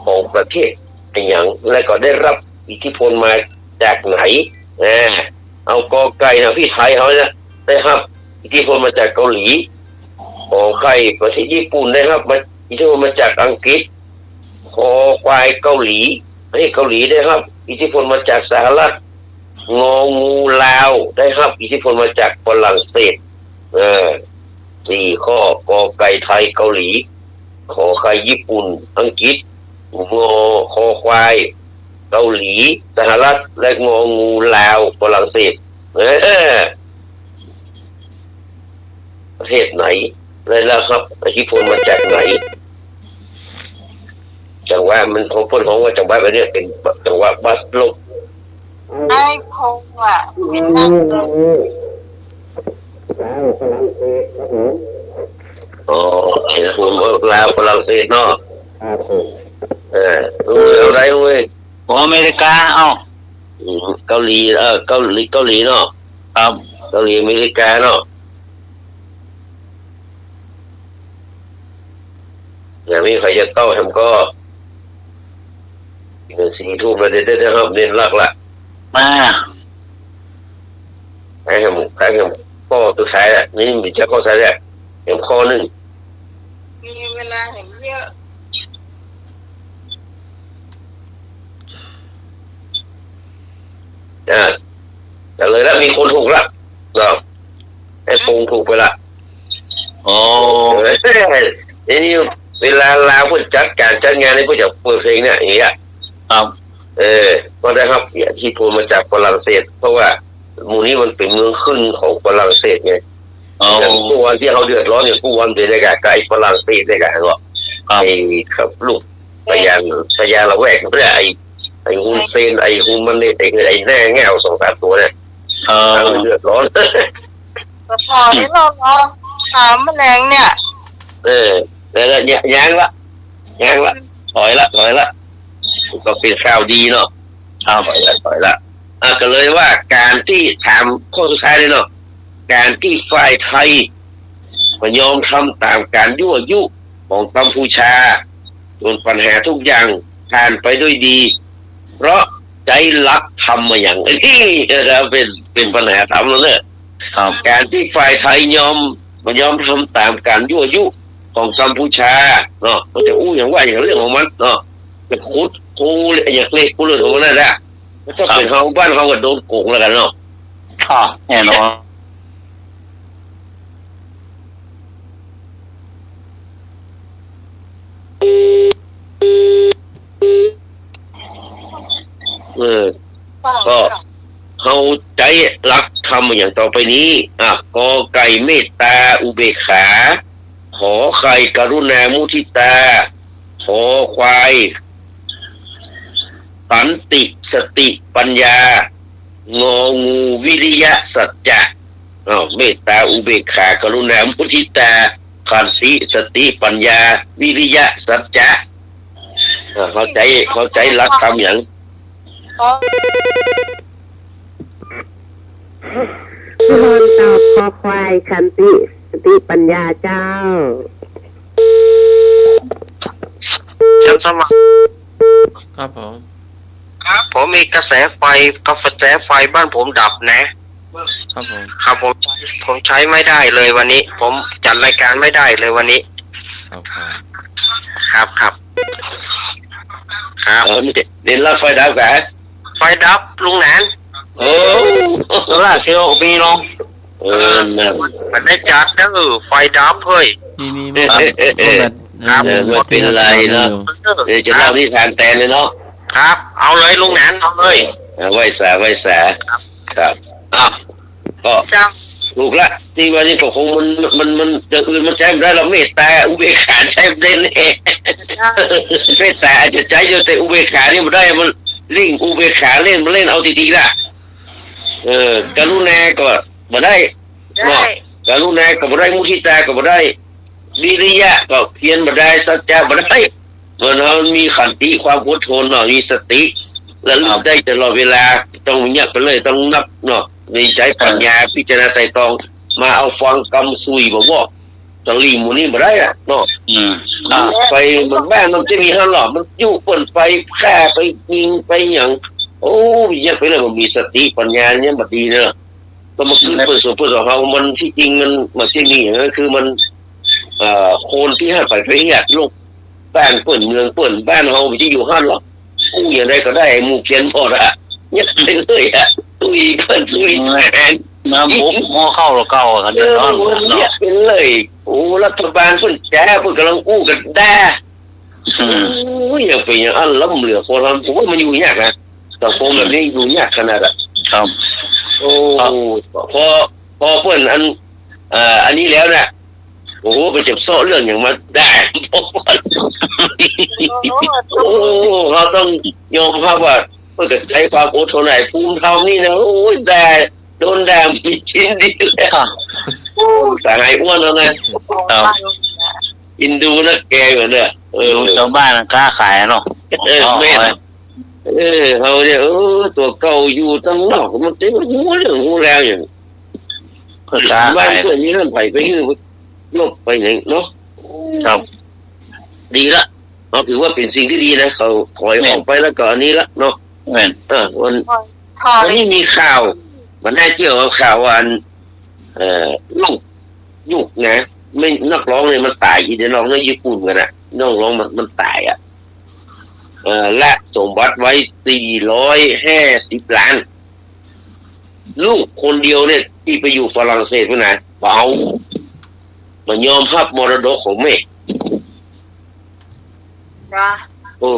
ของประเทศอย่างและก็ได้รับอิทธิพลมาจากไหนเอากอไก่นะพี่ไทยเขานะได้รับอิทธิพลมาจากเกาหลีขอไข่ประเทศญี่ปุ่นได้รับอิทธิพลมาจากอังกฤษคอควายเกาหลีประเทศเกาหลีได้รับอิทธิพลมาจากสหรัฐงองูลาวได้รับอิทธิพลมาจากฝรั่งเศส4 ข้อกอไก่ไทยเกาหลีขอไข่ญี่ปุ่นอังกฤษงอคอควายเกาหลีสหรัฐและงองูลาวฝรั่งเศสประเทศไหนและแล้วครับอิทธิพลมาจากไหนจังหวะมันของพ้นของว่าจังหวะแบบนี้เป็นจังหวะบัสลบไอ้คงอ่ะเป็นนักเรียนเห็นคุณลาวฝรั่งเศสเนาะอะไรเว้ยอเมริกาเกาหลีเกาหลีเนาะครับเกาหลีอเมริกาเนาะอย่างนี้ใครจะเต้าทำก็4 ทุ่มแล้วได้ครับเน้นลักละมาใครทำข้อตัวท้ายอ่ะนี่มีเจ้าข้อท้ายแหละเห็นข้อหนึ่งมีเวลาเห็นเยอะแต่เลยแล้วมีคนถูกละเนาะไอ้ปงถูกไปละนี่เวลาลาผู้จัดการจัดงานในผู้จัดเปิดเพลงเนี่ยอย่างเงี้ยก็ได้ครับที่พูดมาจากฝรั่งเศสเพราะว่าหมู่นี้มันเป็นเมืองขึ้นของฝรั่งเศสไงอย่างผู้วันที่เขาเดือดร้อนเนี่ยผู้วันเป็นได้กับไกลฝรั่งเศสได้กับหรอไอ้ครับลูกพยานละแวกเพื่อไอ้ฮุนเซนไอ้ฮุนมันเนี่ยไอ้แน่แง่ว2-3 ตัวเนี่ยเดือดร้อนก็พอที่เราถามแมลงเนี่ยแล้วย่างละถอยละก็เป็นข่าวดีเนาะถอยละก็เลยว่าการที่ถามข้อสุดท้ายเลยเนาะการที่ฝ่ายไทยมันยอมทำตามการยั่วยุของกัมพูชาจนปัญหาทุกอย่างผ่านไปด้วยดีเพราะใจรักทำมาอย่างนี้เป็นปัญหาทำแล้วเนี่ย ครับ การที่ฝ่ายไทยยอมทำตามการยั่วยุของกัมพูชาเนาะมันจะอู้อย่างว่าอย่างเรื่องของมันเนาะจะคุดคูอย่างเล็กกูเลยของมันนั่นแหละมันก็เป็นเขาบ้านเขาก็โดนโกงแล้วกันเนาะ ค่ะแน่นอน ก็เขาใจรักทำอย่างต่อไปนี้กอไก่เมตตาอุเบกขาขอไข่กรุณามุทิตาขอควายสันติสติปัญญางองูวิริยะสัจจะเมตตาอุเบกขากรุณามุทิตาขันติสติปัญญาวิริยะสัจจะเข้าใจรักทำอย่างทุกคนตอบคอควายขันติสติปัญญาเจ้า ฉันสมัคร ครับผม ครับผมมีกระแสไฟบ้านผมดับนะครับ ผม ครับผมใช้ไม่ได้เลยวันนี้ ผมจัดรายการไม่ได้เลยวันนี้ ครับ ครับเด่นรับไฟดาวกัน ไฟดับลุงแหนน โอ้ แล้วล่ะเซียวมีลง นั่น มันได้จัดไฟดับเฮ้ย มีแบต ครับ ไม่เป็นไรเนาะเดี๋ยวจะเล่าที่ทานแตนเลยเนาะ ครับ เอาเลยลุงแหนนเอาเลย ไว้สาครับก็ จ้า ถูกละที่ว่านี่ก็คงมันจะอื่นมันใช้ไม่ได้เราเมตตาอุเบกขาใช้ไม่ได้เลยเมตตาอาจจะใช้เยอะแต่อุเบกขานี่มันได้มันลิงอุเบกขาเล่นมันเล่นเอาดีๆละกรุณาก็มาได้เนาะกรุณาก็มาได้มุทิตาก็มาได้วิริยะก็เพียรมาได้สัจจะมาได้เมื่อเรามีขันติความอดทนเนาะมีสติและรู้ได้ตลอดเวลาต้องเงียบไปเลยต้องนับเนาะมีใจปัญญาพิจารณาไตร่ตรองมาเอาฟังกำซุยบอกว่าจะลีมูนี่มาได้อะเนาะไปมันแม่มันจะมีห้าหลอดมันยุ่เปิดไปแค่ไปยิงไปอย่างโอ้ยเยอะไปเลยมันมีสติปัญญาเนี่ยมันดีเนอะก็มันคือเปิดส่วนเขามันที่จริงมันที่นี่อย่างนั้นคือมันคนที่ให้ไปเหยียดลูกบ้านเปิดเมืองเปิดบ้านเขาไปที่อยู่ห้าหลอดอู้อย่างไรก็ได้หมู่เขียนพอละเนี่ยไปเลยอะตุยเพิ่นตุยแทน น้ำผมหม้อเข้าแล้วเก่ากัน เอ เดี๋ยว อ เนาะ มันเนี่ยเป็นเลยโอ้รัฐบาลเพิ่นแจ้เพิ่นกำลังอู้กันแด้โอ้ยอย่างเป็นอย่างอันล้ำเหลือคนเราผมว่ามันอยู่ยากนะสังคมแบบนี้อยู่ยากขนาดอ่ะ ครับ โอ้พอเพิ่นอันนี้แล้วเนี่ยโอ้โหไปจับโซ่เรื่องอย่างมันได้โอ้เราต้องยอมรับว่าเพื่อใช้ความอดทนไหนภูมิธรรมนี่นะโอ้ยแต่โดนด่ามีชิ้นดีแล้วแต่ไงอ้วนแล้วนะอินดูนะแกเหมือนเนี่ยชาวบ้านกล้าขายเนาะ แม่เขาเนี่ยตัวเก่าอยู่ตั้งนอกมันเต็มหัวเรื่องหัวแล้วอย่าง เพื่อกล้า บ้า ขาน ย เพื่อนนี้นั่นไปยื้อลบไปอย่างเนาะ ครับ ดีละเราถือว่าเป็นสิ่งที่ดีนะเขาถอยออกไปแล้วก็อันนี้ละเนาะ แม่น วันนี้มีข่าวมันน่าเชื่อว่าข่าววันลูกนะไม่นักร้องเลยมันตายอีเดนร้องในญี่ปุ่นกันนะนักร้องมันตายและสมบัติไว้450 ล้านลูกคนเดียวเนี่ยที่ไปอยู่ฝรั่งเศสนะเอามันยอมรับมรดกของแม่โอ้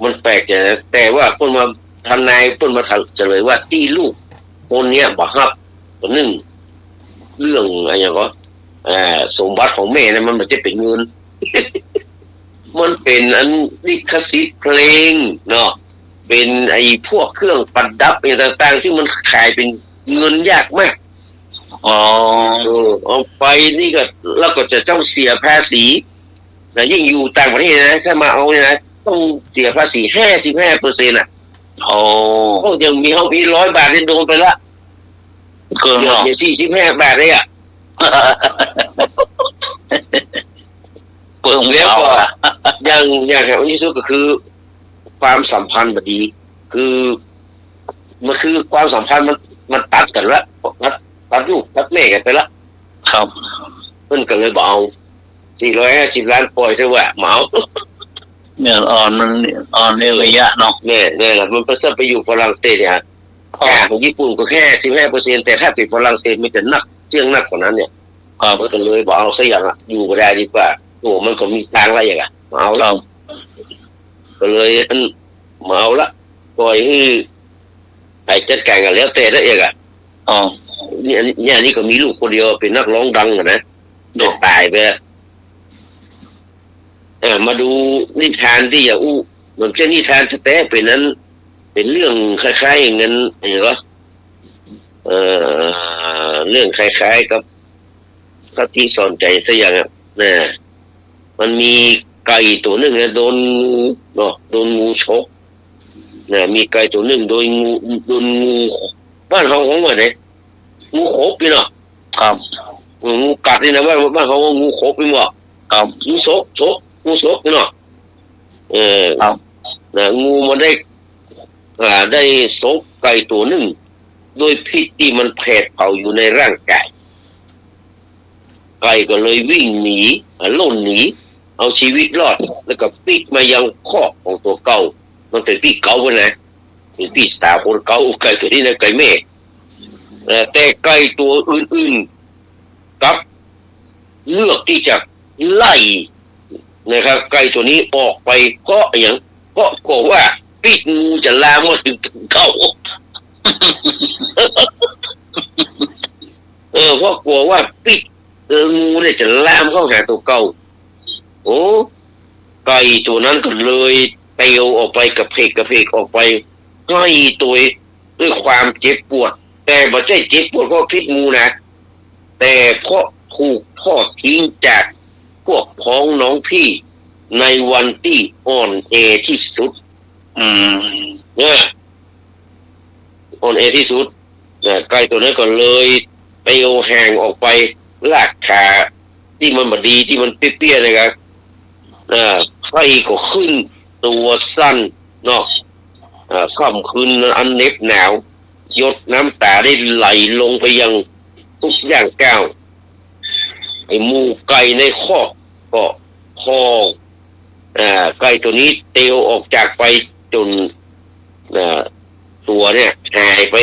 มันแปลกใจนะแต่ว่าคนมาทำนายคนมาเฉลยว่าที่ลูกคนเนี้ยบอกครับตัวหนึ่งเรื่องอะไรอย่างก็สมบัติของแม่นะมันไม่ใช่เป็นเงิน มันเป็นอันลิขสิทธิ์เพลงเนาะเป็นไอ้พวกเครื่องประดับอะไรต่างๆที่มันขายเป็นเงินยากมากเอาไปนี่ก็แล้วก็จะต้องเสียภาษีนะยิ่งอยู่ต่างประเทศนะถ้ามาเอาเนี่ยนะต้องเสียภาษี55%อ่ะก็ยังมีเขาพี่100 บาทที่โดนไปละ เกินเนาะ เดี๋ยว45 บาทเลยอ่ะ เปิด แล้ว เอา ก็อย่างอันที่สุดก็คือความสัมพันธ์แบบดีคือมันคือความสัมพันธ์มันตัดกันละ ตัดลูกตัดแม่กันไปละ ครับ เพิ่นก็เลยบอกเอา450 ล้านปล่อยเถอะว่าเหมา เนี่ยอ่อนมันอ่อนในระยะเนาะ แน่ล่ะมันไปอยู่ฝรั่งเศสเนี่ยค่าของญี่ปุ่นก็แค่ 15% แต่ถ้าติดฝรั่งเศสมันจะนักเชื่องนักกว่านั้นเนี่ยมันก็เลยบอกเอาซะอย่างละอยู่ก็ได้ดีกว่าโอ้มันก็มีทางอะไรอย่างอ่ะเอาละก็เลยมาเอาละปล่อยให้ไปจัดการกันแล้วแต่ละเองอ่ะ อ๋อ เนี่ยนี่ก็มีลูกคนเดียวเป็นนักร้องดังนะโดนตายไปมาดูนิทานที่อย่าอู้มันเป็นนิทานแท้ๆเป็นนั้นเป็นเรื่องคล้ายๆอย่างนั้นเห็นปะเรื่องคล้ายๆกับที่สอนใจซะอย่างอ่ะนะมันมีไก่ตัวหนึ่งนะโดนงูฉกนะมีไก่ตัวหนึ่งโดนงูบ้านเขาของว่าไหนงูขบพี่เนาะ ครับ งูกัดนี่นะบ้านเขาว่างูขบพี่หมด ครับ งูฉกพี่เนาะครับ นะงูมันได้ฉกไก่ตัวหนึ่งโดยพิษที่มันแผดเผาอยู่ในร่างกายไก่ก็เลยวิ่งหนีล่นหนีเอาชีวิตรอดแล้วก็ปิดมายังคอกของตัวเก่ามันเป็นปีเก่าไปนะเป็นปีสาวคนเก่าไก่ตัวนี้นะไก่แม่แต่ไก่ตัวอื่นๆกับเลือกที่จะไล่นะครับไก่ตัวนี้ออกไปก็อย่างก็กลัวว่าปิดงูจะลามมาถึงเก่าเพราะกลัวว่าปิดงูเนี่ยจะลามเข้าหาตัวเก่าโอ้ไก่ตัวนั้นก็เลยเตียวออกไปกระเพกออกไปให้ตัวด้วยความเจ็บปวดแต่ไม่ใช่เจ็บปวดเพราะพิษงูนะแต่เพราะถูกทอดทิ้งจากพวกพ้องน้องพี่ในวันที่อ่อนแอที่สุดเนี่ยอ่อนแอที่สุดไก่ตัวนั้นก็เลยเตียวห่างออกไปลากขาที่มันบดีที่มันเปี้ยๆนะครับไฟก็ขึ้นตัวสั้นเนาะค่ำคืนอันเหน็บหนาวหยดน้ำตาได้ไหลลงไปยังทุกอย่างก้าวไอ้หมูไก่ในคอกก็พอไก่ตัวนี้เตียวออกจากไปจนตัวเนี่ยหายไป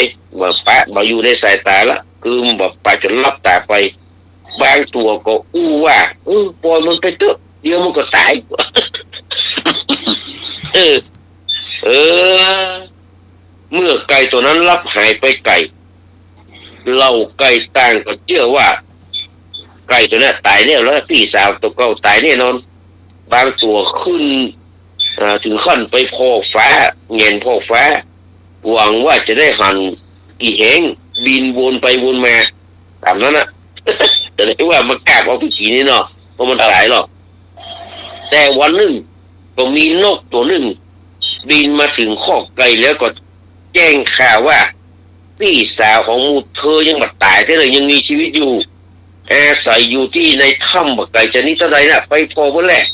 มาอยู่ในสายตาละคือแบบไปจนลับตาไปบางตัวก็อู้ว่าปล่อยมันไปเถอะเดี๋ยวมันก็ตายเมื่อไก่ตัวนั้นรับหายไปไก่เราไก่ต่างก็เชื่อว่าไก่ตัวนั้นตายแล้วพี่สาวตัวเก่าตายแน่นอนบางตัวขึ้นถึงขั้นไปพ่อฟ้าเงินพ่อฟ้าหวังว่าจะได้หันอีแหงบินวนไปวนมาตามนั้นนะแต่ได้ว่ามันกล้าเอาผีนี่เนาะเพราะมันตายหรอกแต่วันหนึ่งก็มีนกตัวหนึ่งบินมาถึงคอกไก่แล้วก็แจ้งข่าวว่าพี่สาวของมูเธอยังไม่ตายแต่เลยยังมีชีวิตอยู่อาศัยอยู่ที่ในถ้ำบักไก่ชนิดใดน่ะไปพอวันแรก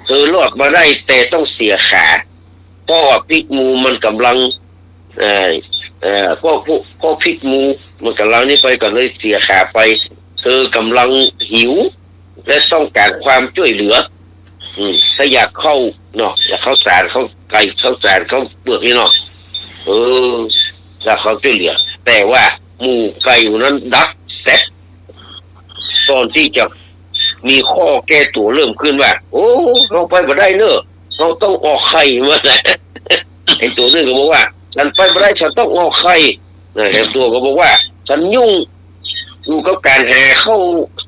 เธอรอดมาได้แต่ต้องเสียขาเพราะว่าพิษงูมันกำลังพวกพิษงูมันกำลังนี่ไปก็เลยเสียขาไปเธอกำลังหิวและต้องการความช่วยเหลือถ้าอยากเข้าเนาะอยากเข้าสารเข้าไก่เข้าสารเข้าเปลือกนี่เนาะแล้วเขาช่วยเหลือแต่ว่าหมู่ไก่อยู่นั้นดักเซ็ตตอนที่จะมีข้อแก้ตัวเริ่มขึ้นว่าโอ้เราไปไม่ได้เนอะเราต้องออกไข่มาแหละไอ้ตัวนึงก็บอกว่าฉันไปไม่ได้ฉันต้องออกไข่ไอ้ตัวก็บอกว่าฉันยุ่งอยู่กับการหาเข้า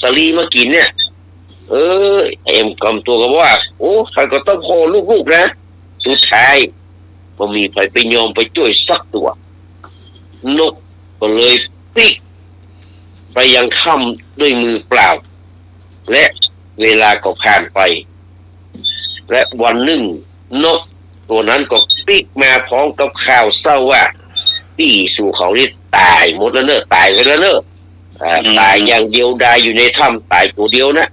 สลีมากินเนี่ยเอ็มกำตัวก็บอกว่าโอ้ใครก็ต้องพอลูกๆนะสุดท้ายก็มีใครไปยอมไปช่วยสักตัวนกก็เลยปิกไปยังถ้ำด้วยมือเปล่าและเวลาก็ผ่านไปและวันหนึ่งนกตัวนั้นก็ปิกมาพร้อมกับข่าวเศร้าว่าพี่สู่เขานี่ตายหมดแล้วเนอะตายไปแล้วเนอะตายอย่างเดียวดายอยู่ในถ้ำตายตัวเดียวนะ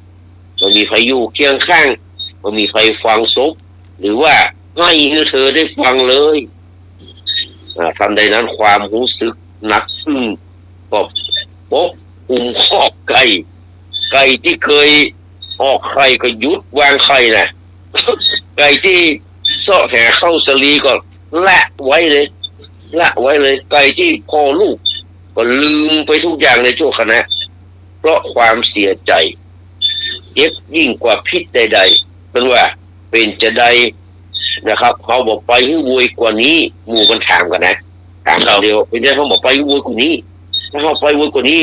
ไม่มีใครอยู่เคียงข้างไม่มีใครฟังศพหรือว่าให้เธอได้ฟังเลยทันใดนั้นความรู้สึกหนักอึ้งก็ กอุ้มคอกไก่ที่เคยออกไข่ก็ยุดวางไข่นะ ไก่ที่เสาะแหเข้าสลีก็ละไว้เลยไก่ที่พอลูกก็ลืมไปทุกอย่างในชั่วขณะเพราะความเสียใจเจ็บยิ่งกว่าพิษใดๆเป็นว่าเป็นจะใดนะครับเขาบอกไปให้วุยกว่านี้หมู่มันถามกันนะถามเราเดียวเป็นได้เขาบอกไปให้วุยกว่านี้ถ้าเขาไปวุยกว่านี้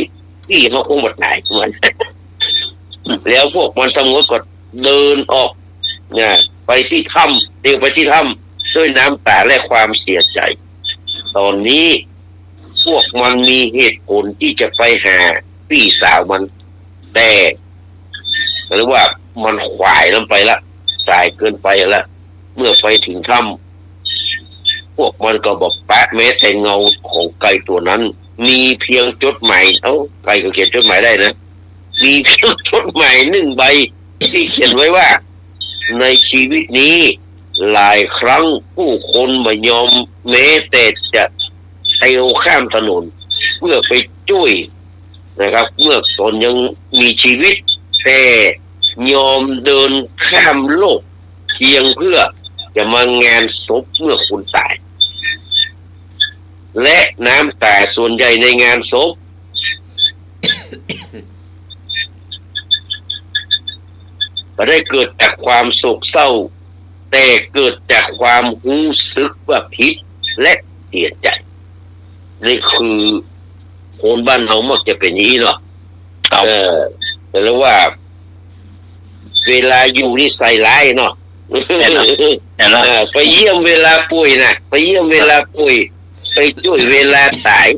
พี่เขาคงหมดไหนเหมือน แล้วพวกมันทั้งหมดก็เดินออกเนี่ยไปที่ถ้ำเดินไปที่ถ้ำด้วยน้ำตาและความเสียใจตอนนี้พวกมันมีเหตุผลที่จะไปหาพี่สาวมันแต่หรือว่ามันขวายลงไปละสายเกินไปละเมื่อไปถึงถ้ำพวกมันก็บอกแปะแม้แต่เงาของไก่ตัวนั้นมีเพียงจดหมายไก่ก็เขียนจดหมายได้นะมีเพียงจดหมาย1 ใบที่เขียนไว้ว่าในชีวิตนี้หลายครั้งผู้คนไม่ยอมแม้แต่จะเตะข้ามถนนเพื่อไปช่วยนะครับเมื่อตนยังมีชีวิตแต่ยอมเดินข้ามโลกเพียงเพื่อจะมางานศพเมื่อคุณตายและน้ำตาส่วนใหญ่ในงานศพก็ได้เกิดจากความโศกเศร้าแต่เกิดจากความรู้สึกว่าผิดและเสียใจนี่คือคนบ้านเรามักจะเป็นอย่างนี้เนาะแต่แล้วว่าเวลาอยู่นี่ใส่ร้ายเนาะไปเยี่ยมเวลาป่วยนะไปเยี่ยมเวลาป่วยไปช่วยเวลาตาย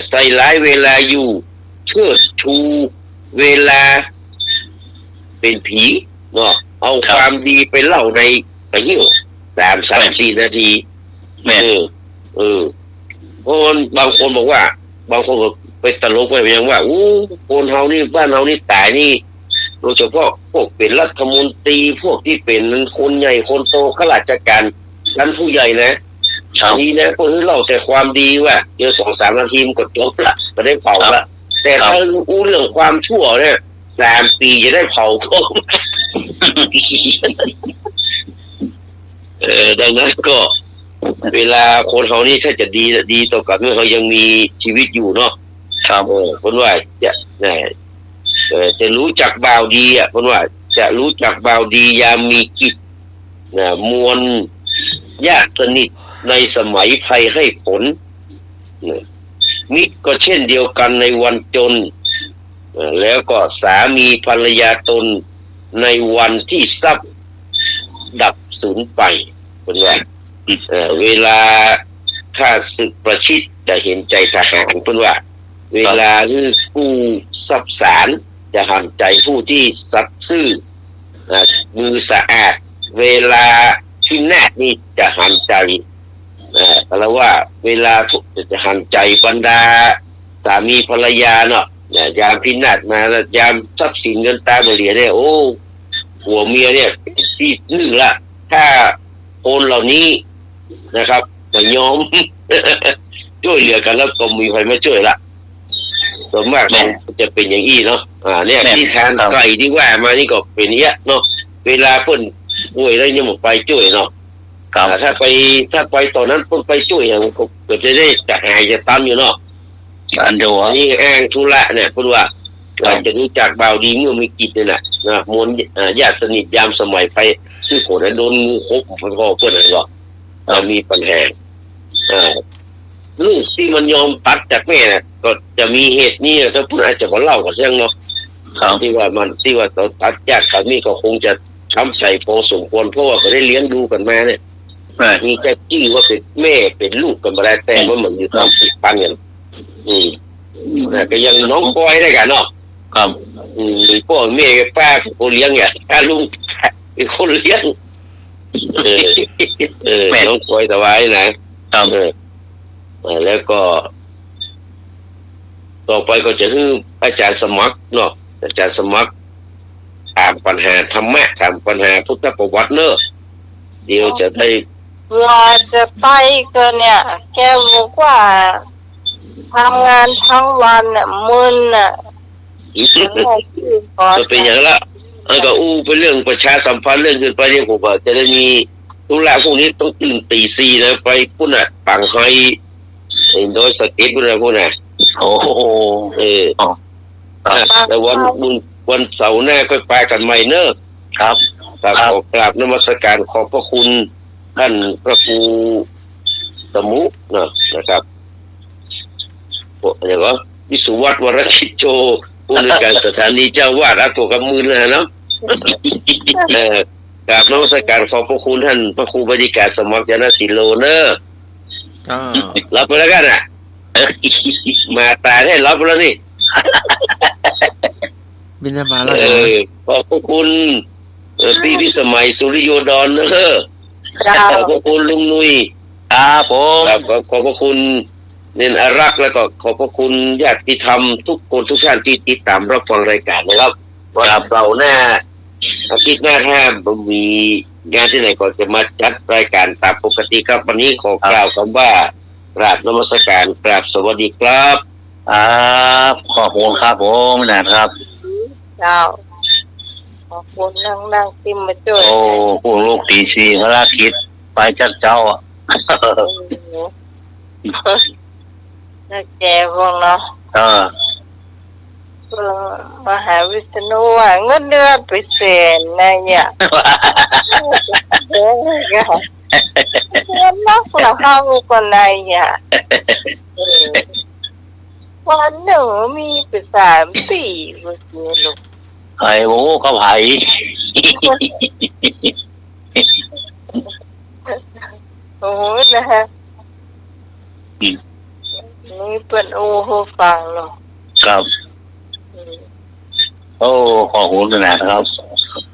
ใส่ร้ายเวลาอยู่เชิดชูเวลาเป็นผีเนาะเอาความดีไปเล่าในไปเยี่ยว3-4 นาทีคนบางคนบอกว่าบางคนก็ไปตลกไปอย่างว่าคนเฮานี่บ้านเฮานี่ตายนี่โดยเฉพาะพวกเป็นรัฐมนตรีพวกที่เป็นคนใหญ่คนโตข้าราชการท่านผู้ใหญ่นะทีนะคนที่เล่าแต่ความดีว่าเดี๋ยว2-3 นาทีมันก็จบละก็ได้เผาละแต่ถ้าเรื่องความชั่วเนี่ย3 ปีจะได้เผาก็ดังนั้นก็เวลาคนเขานี่ถ้าจะดีต่อกับเมื่อเขายังมีชีวิตอยู่เนาะคนว่าจะรู้จักบ่าวดีคนว่าจะรู้จักบ่าวดียามมีกิจมวลญาติสนิทในสมัยภัยให้ผลมิตรก็เช่นเดียวกันในวันจนแล้วก็สามีภรรยาตนในวันที่ทรัพย์ดับสูญไปคนว่าเวลาข้าศึกประชิดจะเห็นใจทหารเพิ่นว่าเวลาที่กู้ทรัพย์สารจะหันใจผู้ที่สัตย์ซื่อมือสะอาดเวลาที่แนบนี่จะหันใจแล้วว่าเวลาจะหันใจบรรดาสามีภรรยาเนาะยามพินาศมายามทรัพย์สินเงินตาเหลียเนี่ยโอ้ผัวเมียเนี่ยที่1ละถ้าคนเหล่านี้นะครับจะยอม ช่วยเหลือกันแล้วก็มีใครมาช่วยละส่วนมากจะเป็นอย่างนี้เนาะเนี่ยที่ทานไก่ที่ว่ามานี่ก็เป็นเนี้ยเนาะเวลาเพิ่นป่วยแล้วยังหมดไปช่วยเนาะถ้าไปตอนนั้นเพิ่นไปช่วยอย่างก็จะได้จะหายจะตามอยู่เนาะอันเดียวนี่อ้างธุระเนี่ยเพิ่นว่าจะรู้จักบ่าวดีเมื่อมีกิจเนี่ยนะมวลญาติสนิทยามสมัยไปชื่อคนนั้นโดนงูคบพ่อเพื่อนอะไรก็มีปัญหาลูกที่มันยอมตัดจากแม่เนี่ยก็จะมีเหตุนี้ถ้าพูดอาจจะขอเล่ากับเรื่องเนาะที่ว่าตอนตัดญาติสามีก็คงจะช้ำใจพอสมควรเพราะว่าเขาได้เลี้ยงดูกันมาเนี่ยมีแค่จี้ว่าเป็นแม่เป็นลูกกันมาแล้วแต่ว่าเหมือนอยู่ความติดพันกันก็ยังน้องปอยได้กันเนาะมีพ่อแม่ป้าคนเลี้ยงเนี่ยถ้าลุงเป็นคนเลี้ยงน้องปอยสบายนะแล้วก็ต่อไปก็จะให้อาจารย์สมัครเนาะอาจารย์สมัครถามปัญหาธรรมะถามปัญหาพุทธประวัติเนอะเดี๋ยวจะได้ว่าจะไปก็เนี่ยแกบอกว่า ทำงานทั้งวันน่ะมึนน่ะขอ จะเป็นอย่างละก็อู้เป็นเรื่องประชาสัมพันธ์เรื่องขึ้นไปเรื่องผมว่าจะได้มีธุระพวกนี้ต้องตื่นตีสี่นะไปพุ่นน่ะต่างไฮโดยสเก็ตพุ่นน่ะพุ่นน่ะ โอ้โห แต่วันเสาร์หน้าก็ไปกันใหม่เนอะ ครับ ขอกราบนมัสการขอบพระคุณท่านพระครูสมุนะครับอย่างว่าวิสุวัฒน์วรชิตโจผู้ในวยการสถานีเจ้าวาดอาตัวกับมือเลยเนาะกราบนมัสการขอบพระคุณท่านพระครูบดิการสมัครยานศิโลเนอะ ก็ รับไปแล้วกันอ่ะมาตายให้รับไปแล้วนี่ บินบาตแล้ว ขอบพระคุณพี่พิสมัยสุริโยดรเนอะ จ้า ขอบพระคุณลุงนุย ครับผม ครับขอบพระคุณเน้นอารักษ์แล้วก็ขอบพระคุณญาติธรรมทุกคนทุกท่านที่ติดตามรับฟังรายการนะครับวันเสาร์หน้าอาทิตย์หน้าถ้ามีงานที่ไหนก็จะมาจัดรายการตามปกติครับวันนี้ขอกล่าวคำว่ากราบนมัสการกราบสวัสดีครับ ขอบคุณครับผมนะครับ เจ้าขอบคุณนั่งซิมมาช่วย โอ้ผู้ลูกตีสีภารกิจไปจัดเจ้าอ่ะ น่าแก่พวกเนาะ มหาวิษณุว่าเงินเดือนไปเซ็นนะเนี่ยเดี๋ยวก็เงินนักเราเข้าคนไหนเนี่ยวันหนึ่งมีไป3 ปีก็เสียลูก ไอ้โว้เขาไผ่ โอ้ยนะฮะนี่เป็นโอ้โหฟังเนาะ ครับโอ้ขอบคุณนะครับ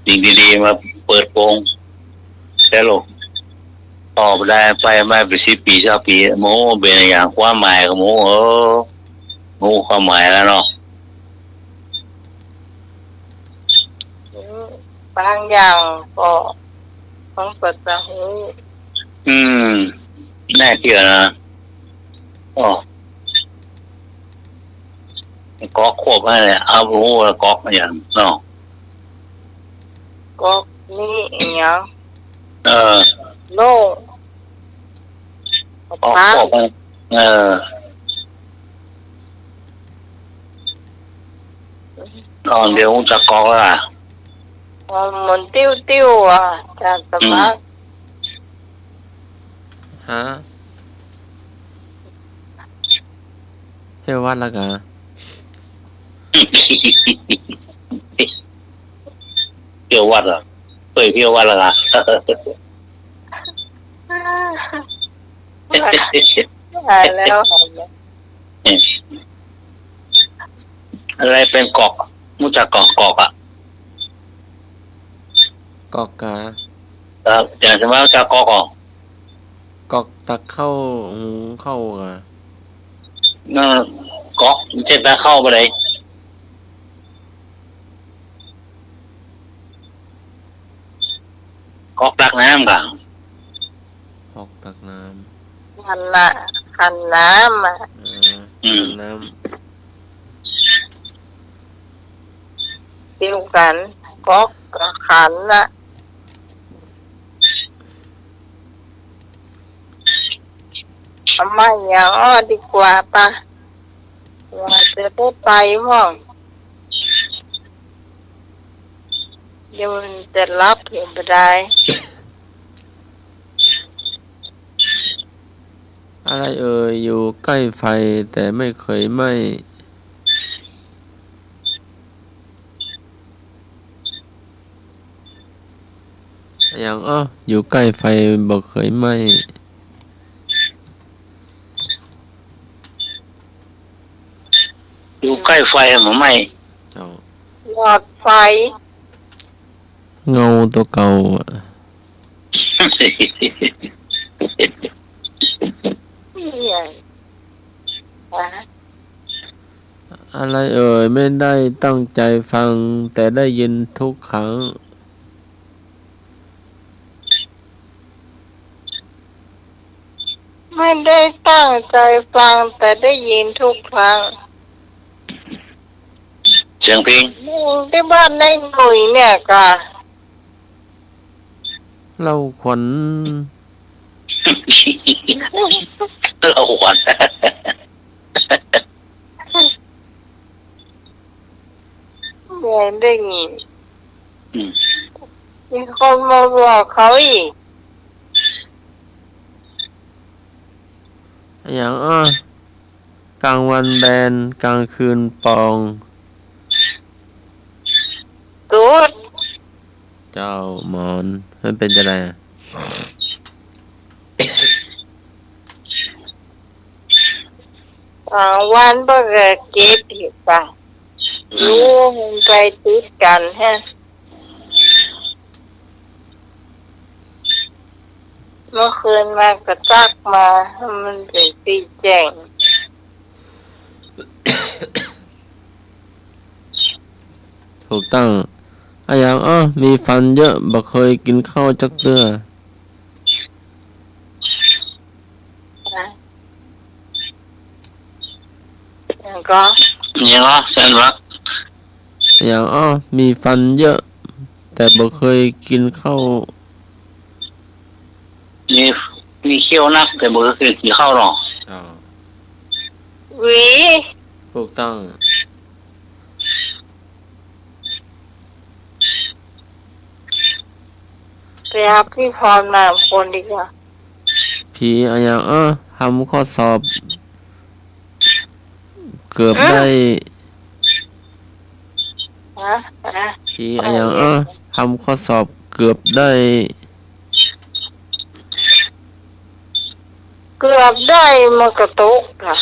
สิ่งดีๆมาเปิดโปงแต่ลูกตอบได้ไปไม่ไป10 ปี20 ปีโมเป็นอย่างความหมายของโมโมความหมายแล้วเนาะ บางอย่างก็ต้องเปิดหู แน่เชื่อนะอ๋อก๊อกควบให้เลยเอารู้แล้วก๊อกอย่างเนาะ ก็นี่อย่าง เออ โล่ง ก๊อกควบให้ตอนเดียวจะก๊อกละ มันติ้วอ่ะจากสมัคร ฮะเที่ยววัดแล้วกัน เที่ยววัดอ่ะเปิดเที่ยววัดละกัน หายแล้ว อะไรเป็นกอกมุจักกอกอ่ะ กอกกา อย่างสมมติจะกอก กอกตักเข้าหูเข้ากะ ก๊อกเจ็ดตาเข้าไปเลยก๊อกตักน้ำกัน หอกตักน้ ขันน้ำอ่ะ ำตักน้ ติ้วกันก็ขันน่ะทำไมอย่างดีกว่าปะว่าจะได้ไปมั่งเดี๋ยวมันจะรับเห็นไปได้ ำอะไรอยู่ใกล้ไฟแต่ไม่เคยไหม้อย่างอยู่ใกล้ไฟบอกเคยไหม้ อยู่ใกล้ไฟมันไหม เจ้า หลอดไฟ เงาตัวเก่าอะ เนี่ยนะ อะไรไม่ได้ตั้งใจฟังแต่ได้ยินทุกครั้ง ม ไม่ได้ตั้งใจฟังแต่ได้ยินทุกครั้ง เสียงเพลง ที่บ้านในหนุ่ยเนี่ยก็ เราขวัญ เราหวาน ยังได้ยิน อืม มีคนมาบอกเขาอีก อย่างกลางวันแบนกลางคืนปอง กูด เจ้าหมอนมันเป็นจะไรอะ วันเบอร์เกตอีกป่ะรู้มันไปติดกันฮะเมื่อคืนมากระตักมามันเป็นตีแจ้ง ถูกต้องอย่างมีฟันเยอะบ่เคยกินข้าวจักเตื้อ นะแล้วก็ ยังวะเส้นวะ อย่างมีฟันเยอะ แต่บ่เคยกินข้าว มีเขี้ยวนักแต่บ่เคยกินข้าวหรอก หวี ถูกต้อง ไปหาพี่พรมาคนดีกว่า ผีอย่างทำข้อสอบ เกือบได้ ฮะ ผีอย่างทำข้อสอบเกือบได้ เกือบได้มากระตุกค่ะ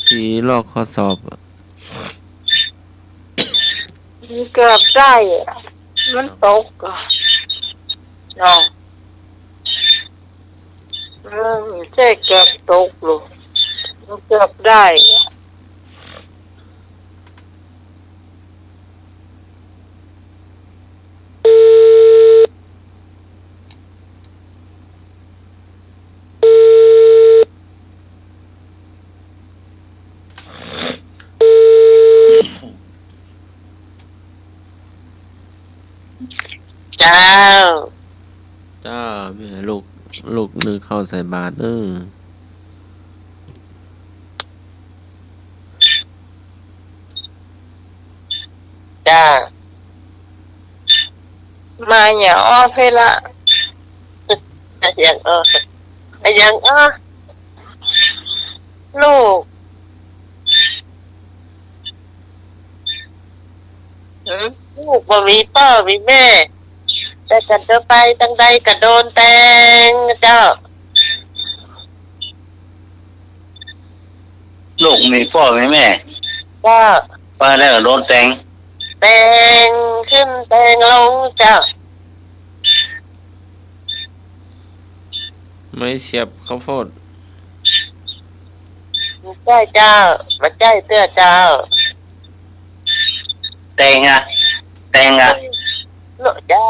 ผีลอกข้อสอบ เกือบได้อะมันตกอ่ะเนาะไม่ใช่เกือบตกหรอกมันเกือบได้อะ เจ้า จ้าแม่ลูกนึกเข้าใส่บาตรจ้า มาอย่าอ้อเพละ อย่างอย่างลูกลูกบ่มีพ่อมีแม่ แต่กันจะไปจังใดก็โดนแตงเจ้า ลูกมีพ่อมีแม่ เจ้า ไปแล้วก็โดนแต่ง แตงขึ้นแตงลงเจ้า ไม่เสียบข้าวโพด ใช่เจ้ามาใช่เตื้อเจ้า แต่งอ่ะ ลูกเจ้า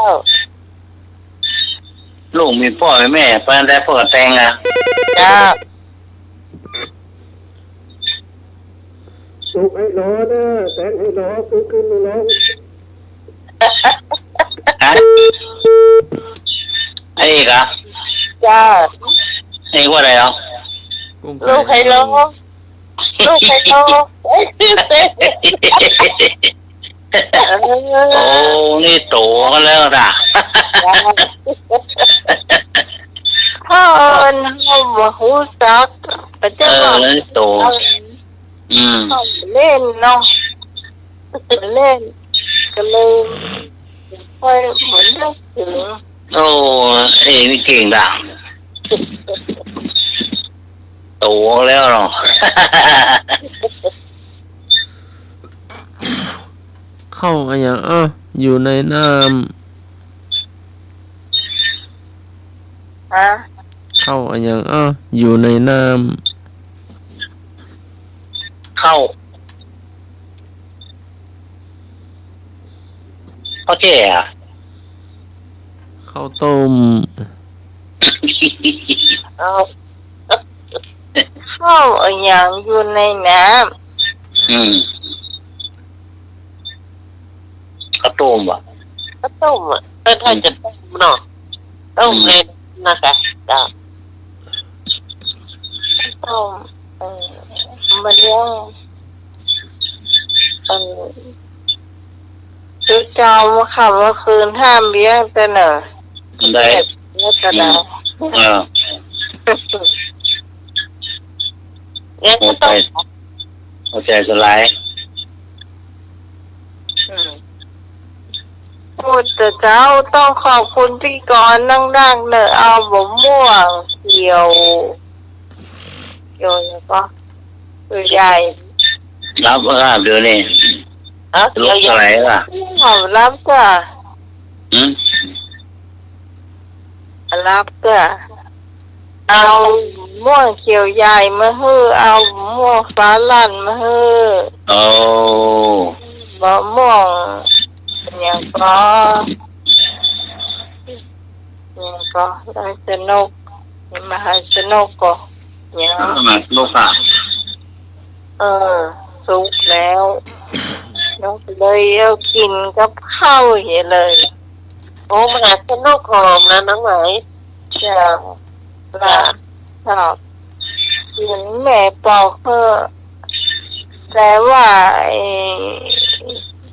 ลูกมีพ่อมีแม่ไปได้พ่อก็แต่งอ่ะ เจ้า สุกไอ้หลอนะแสงไอ้หลอขึ้นร้อง ฮะไอ้อีกอ่ะ เจ้า ไอ้ว่าอะไรอ่ะ ลูกไฮโลลูกไฮโล โอ้นี่โตกันแล้วนะ พ่อเอิญเขาบ่หูจักแต่จะว่า นี่โต เขาเล่นเนาะเล่นก็เลยค่อยเหมือนนึกถึง โอ้ไอ้นี่เก่งดังโตแล้วเนาะ เข้าอย่างอยู่ในน้ ฮะ ำเข้าอย่างอยู่ในน้ เข้าโอเคอ่ะ ำข้าวต้ม เอา เข้าอย่างอยู่ในน้ ข้าวต้มว่ะ ก็ต้มอ่ะเป็นไทยจะต้มเนาะต้มเลยนะคะจ้า ำต้มมันยังจุดจอมค่ะเมื่อคืนห้ามเบี้ยแต่เนอะ ได้ เนี่ยกระดาษ เออ เนี่ย หั ก็ วใจ ต้ม หัวใจสลาย พูดแต่เจ้าต้องขอบคุณพี่กรณ์นั่งๆเนอะเอาบ่ม่วงเขียวแล้วก็ตัวใหญ่ รับเดือนนี่ เอา ล เดี๋ยว บสลายล่ะ ขอรับจ้ะ อืม รับจ้ะเอาม่วงเขียวใหญ่มาฮื้อเอาม่วงฟ้าลั่นมาฮื้อ โอ้ มะม่วงอย่างก็ได้สนุกมหาสนุกก็อย่าง มาลูกอ่ะ สุกแล้วน้องเลยเอากินกับข้าวเหี้ยเลย โอ้มหาสนุกหอมนะน้องไหม จะลาชอบเห็นแม่บอกเพื่อแต่ว่า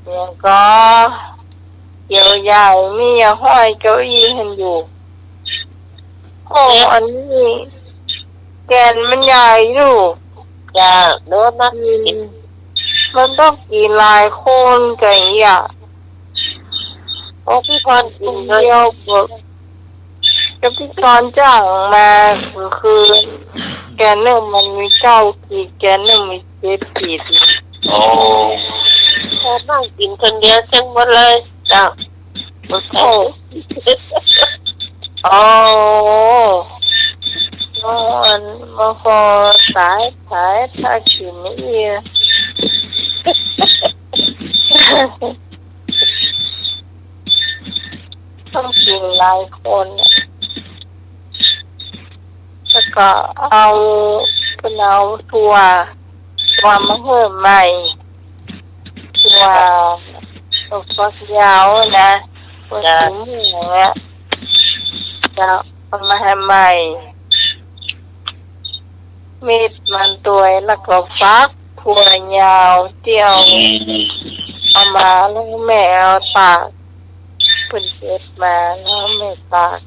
อย่างก็เกี่ยวใหญ่มีอย่าห้อยเก้าอี้เห็นอยู่โอ้อันนี้แกนมันใหญ่อยู่ จ้าเนื้อนะ มันต้องกี่หลายคนกันอ่ะ โอ้พี่พรกิ กิ น น เลย เดียวเบิกกับพี่กรณ์จ้างมาคือแกนหนึ่งมันมีเจ้าขีดแกนหนึ่งมี7 ขีด โอ้ แค่นั่งกินคนเดียวจังหมดเลยจ้า โอ้โอ้มาพอสายถ้าขีดไม่เอียต้องกินหลายคนแล้วก็เอาถั่วมะเขือใหม่ถั่วฝักยาวนะถั่วสีม่วงเนี่ยจะเอามาให้ใหม่มีดมันตัวแล้วก็ฟักถั่วยาวเจียวเอามาแล้วแม่เอาตากเป็นเก็บมาแล้วแม่ตาก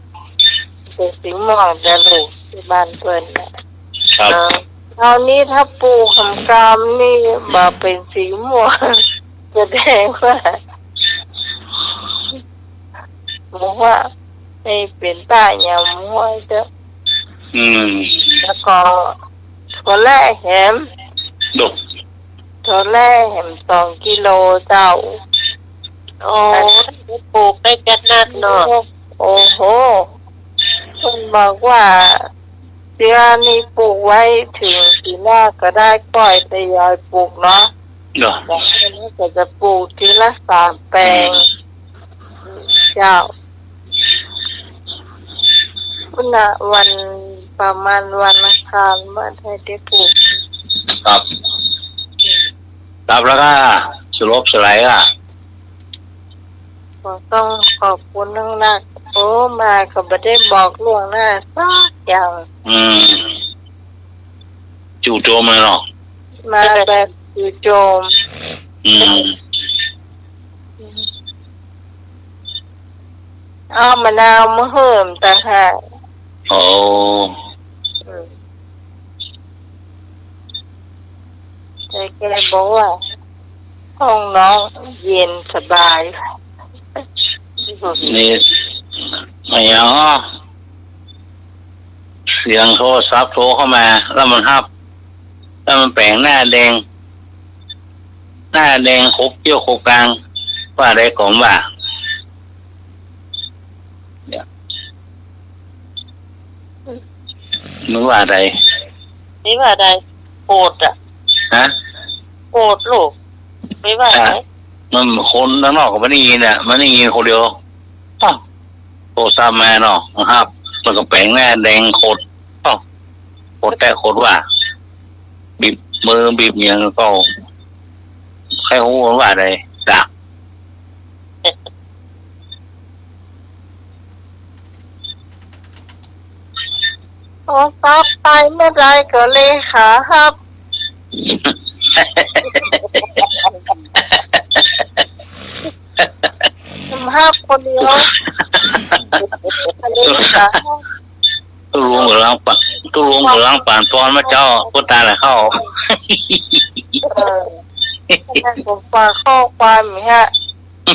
เป็นสีม่วงจะลูกที่บ้านเพิ่นนะครับ คราวนี้ถ้าปลูกกำนี่มาเป็นสีม่วงแสดงว่าบอกว่าไม่เป็นตาอย่างม่วยเด้อ แล้วก็ถั่วแร่แหม ดุก ถั่วแร่แหม2 กิโลเจ้า โอ้ปลูกได้จัดนัดเนาะ โอ้โหคุณบอกว่าเดือนนี้ปลูกไว้ถึงปีหน้าก็ได้ปล่อยทยอยปลูกเนาะ เนาะ แต่อันนี้ก็จะปลูกทีละ3 แปลงเจ้าคุณน่ะวันประมาณวันอังคารเมื่อได้ปลูก ครับแล้วก็สลบสลายอ่ะ ก็ต้องขอบคุณนักโอ้มาก็ไม่ได้บอกล่วงหน้าสักอย่าง จู่โจมเลยเนาะ มาแบบจู่โจมเอามะนาวมาเพิ่มต่างหาก โอ้ แต่แกบอกว่าห้องน้องเย็นสบาย นี่ไม่เอาเสียงโทรศัพท์โทรเข้ามาแล้วมันฮับแล้วมันแปลงหน้าแดงครบเกี่ยวครบกลางว่าได้ของว่าเนี่ยนึกว่าอะไร นี่ว่าอะไรโกรธอ่ะ ฮะ โกรธลูกไม่ว่าไหม มันคนด้านนอกก็ไม่ได้ยินอ่ะมันได้ยินคนเดียวอ้าวโทรศัพท์มาเนาะครับ มันก็แปลงหน้าแดงโคตรโคตรแต่โคตรว่าบีบมือบีบอย่างก็ใครหูว่าอะไรดัก โอ้ซับไปเมื่อไรก็เลยขาครับ ทำห้าคนเดียวเลยขาครับ ตู้ลุงกับล้างปันตู้ลุงกับล้างป่านปอนมาเจ้าก็ตายแล้วเข้า แม่ผมปลาข้อความฮะ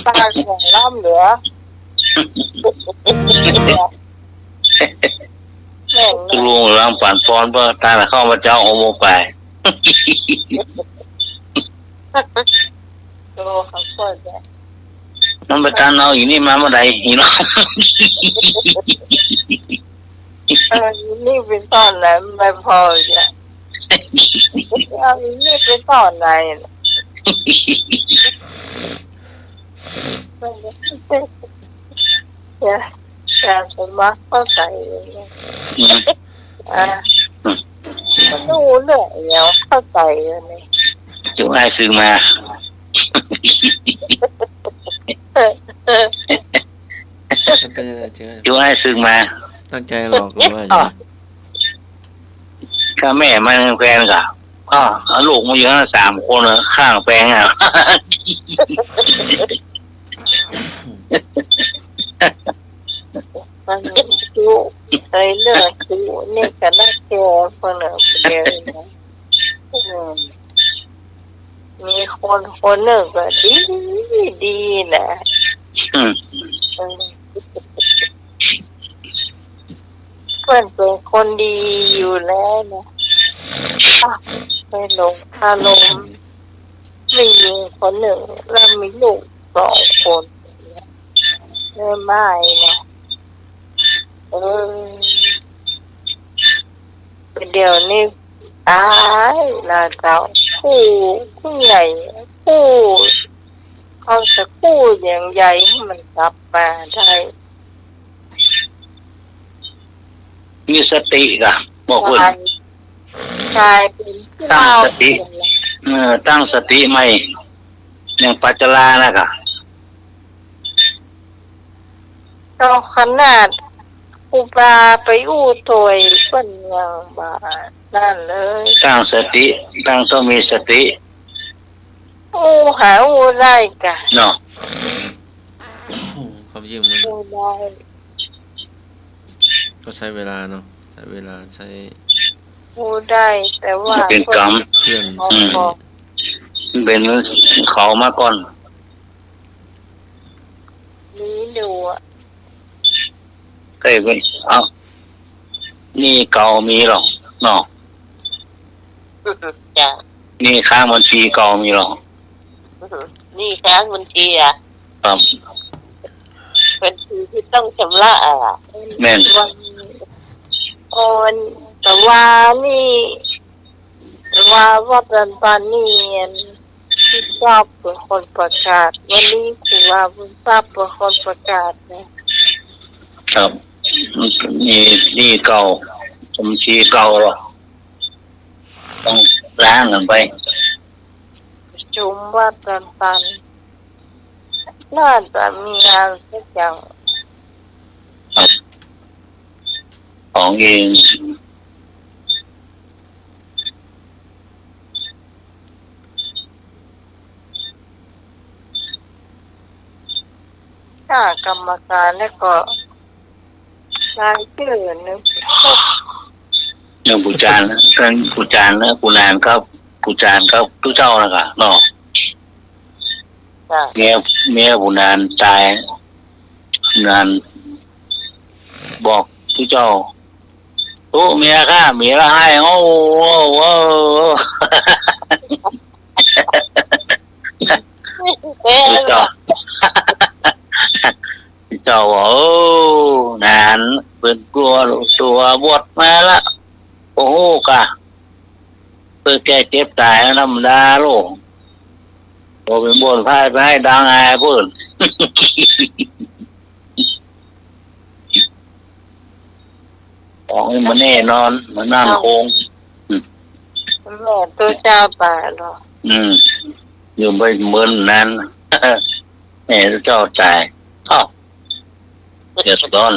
ปลาของล่ำเหลือแม่ง ตู้ลุงกับล้างป่านปอนก็ตายแล้วเข้ามาเจ้าโอโมไป โตเขาเปิดเนี่ย น้องไปตานเอาอีนี่มาเมื่อใดอีน้อง นี่เป็นตอนไหนไม่พอจ้ะเอานี่เป็นตอนไหนจะสมมาเข้าใจมันดูเรื่องเดียวเข้าใจเลยนี่ จุ๊ไอ้ซื้อมา มันเป็นอะไรจริง จุ๊ไอ้ซื้อมา ตั้งใจหลอกหรือว่าอย่างไร ถ้าแม่มันแฟนกับเอาลูกมาเยอะ3 คนข้างแปลงอ่ะ มันดูไอ้เรื่องดูนี่ก็น่าแก่คนหนึ่งเดียวนะมีคนหนึ่งก็ดีนะเพื่อนเป็นคนดีอยู่แล้วนะไปลงอารมณ์มีคนหนึ่งแล้วมีลูก2 คนไม่นะเดี๋ยวนี้ตายนะเจ้าคู่ใหญ่คู่เขาจะคู่อย่างใหญ่ให้มันกลับมาได้ มีสติกะบอกเพื่อน กลายเป็นผู้ ตั้ง เล่า สติตั้งสติใหม่อย่างปัจจลานะกะ เราขนาดอุปาไปอู้ถวยเป็นยังบานั่นเลย ตั้งสติตั้งต้องมีสติ อู้หาอู้ได้กะ เนาะ ความจริงมัน อู้ได้ ก็ใช้เวลาเนาะใช้เวลาใช้ อู้ได้แต่ว่า เป็นกรรม เพื่อน เป็นเขามาก่อน นี้ดูอ่ะ เคยไปเอานี่เก่ามีหรอกเนาะ จ้ะ นี่ข้างบัญชีเก่ามีหรอก นี่ค้างบัญชีอ่ะ ครับ บัญชีที่ต้องชำระอ่ะ แม่น วันโอนแต่ว่านี่แต่ว่าตอนนี้ที่ชอบเป็นคนประกาศวันนี้คือว่าคุณทราบเป็นคนประกาศนะครับ นี่เก่าบัญชีเก่าหรอกต้องล้างกันไป จุมว่าตอนน่าจะมีงานสักอย่าง ของเอง ถ้ากรรมการแล้วก็รายชื่อนึง เรื่องผู้จานนะท่านผู้จานนะผู้นานครับผู้จานครับทุกเจ้านะคะเนาะ จ้ะ เมียผู้นานตายนานบอกทุกเจ้าโอ้เมียข้าเมียละให้โอ้ทุกเจ้าเจ้าบอกโอ้นานเป็นกลัวตัวบวชมาละโอ้โหกะเพื่อแก้เจ็บตายธรรมดาโลกโอ้เป็นบวชพายไปให้ดังอายเพื่อน ของนี่มันแน่นอนมันนั่งโคง แม่ตัวเจ้าป่าหรอ อยู่ไปเมินนั้น แม่เจ้าจ่ายเดือดร้อน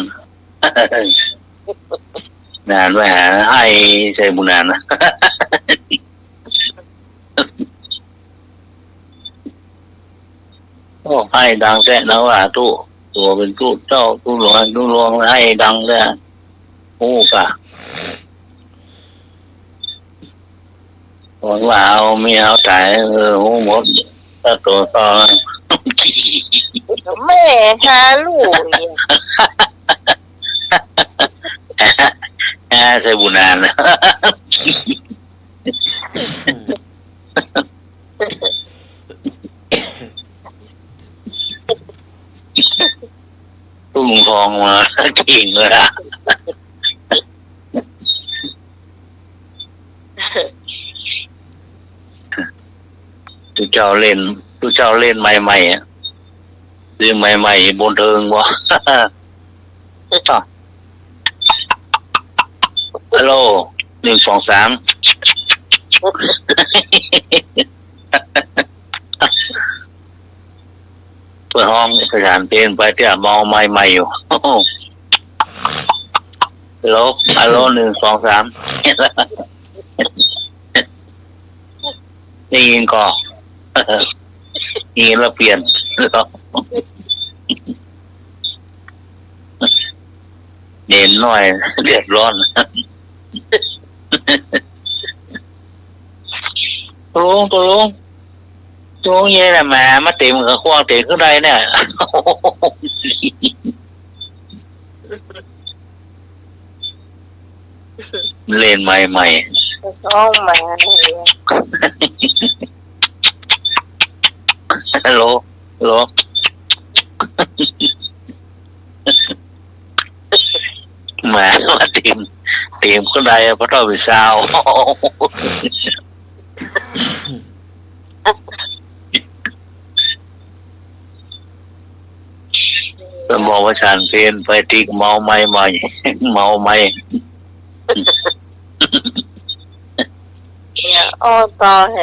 นานไปหาให้ใส่บุญนานนะ โอ้ให้ดังแท้นะว่าตู้ตัวเป็นตู้เจ้าตู้หลวงให้ดังเลยโอ้กะบอกว่าเอาไม่เอาจ่ายโอ้หมดถ้าตัวต่อ แม่หาลูกเนี่ย ใส่บุญนานนะ ตุ้งทองมาเก่งเลยอ่ะทุกเจ้าเล่นใหม่ๆอ่ะซื้อใหม่ๆบนเทิงวะ ฮัลโหล1 2 3เปิดห้องสถานเพลงไปเที่ยวเมาใหม่ๆอยู่ ฮัลโหล1 2 3ได้ยินก่อน ยินแล้วเปลี่ยนเด่นหน่อยเดือดร้อนตัวลุงเย่แหละมาเต็มกับควงเต็มขึ้นได้เนี่ยเล่นใหม่ท้องมาเนี่ย ฮัลโหลมาเต็มขึ้นได้เพราะต้องไปซาวจะบอกว่าฉันเป็นไปตีเมาใหม่เมาใหม่อย่าอ้อต่อแหม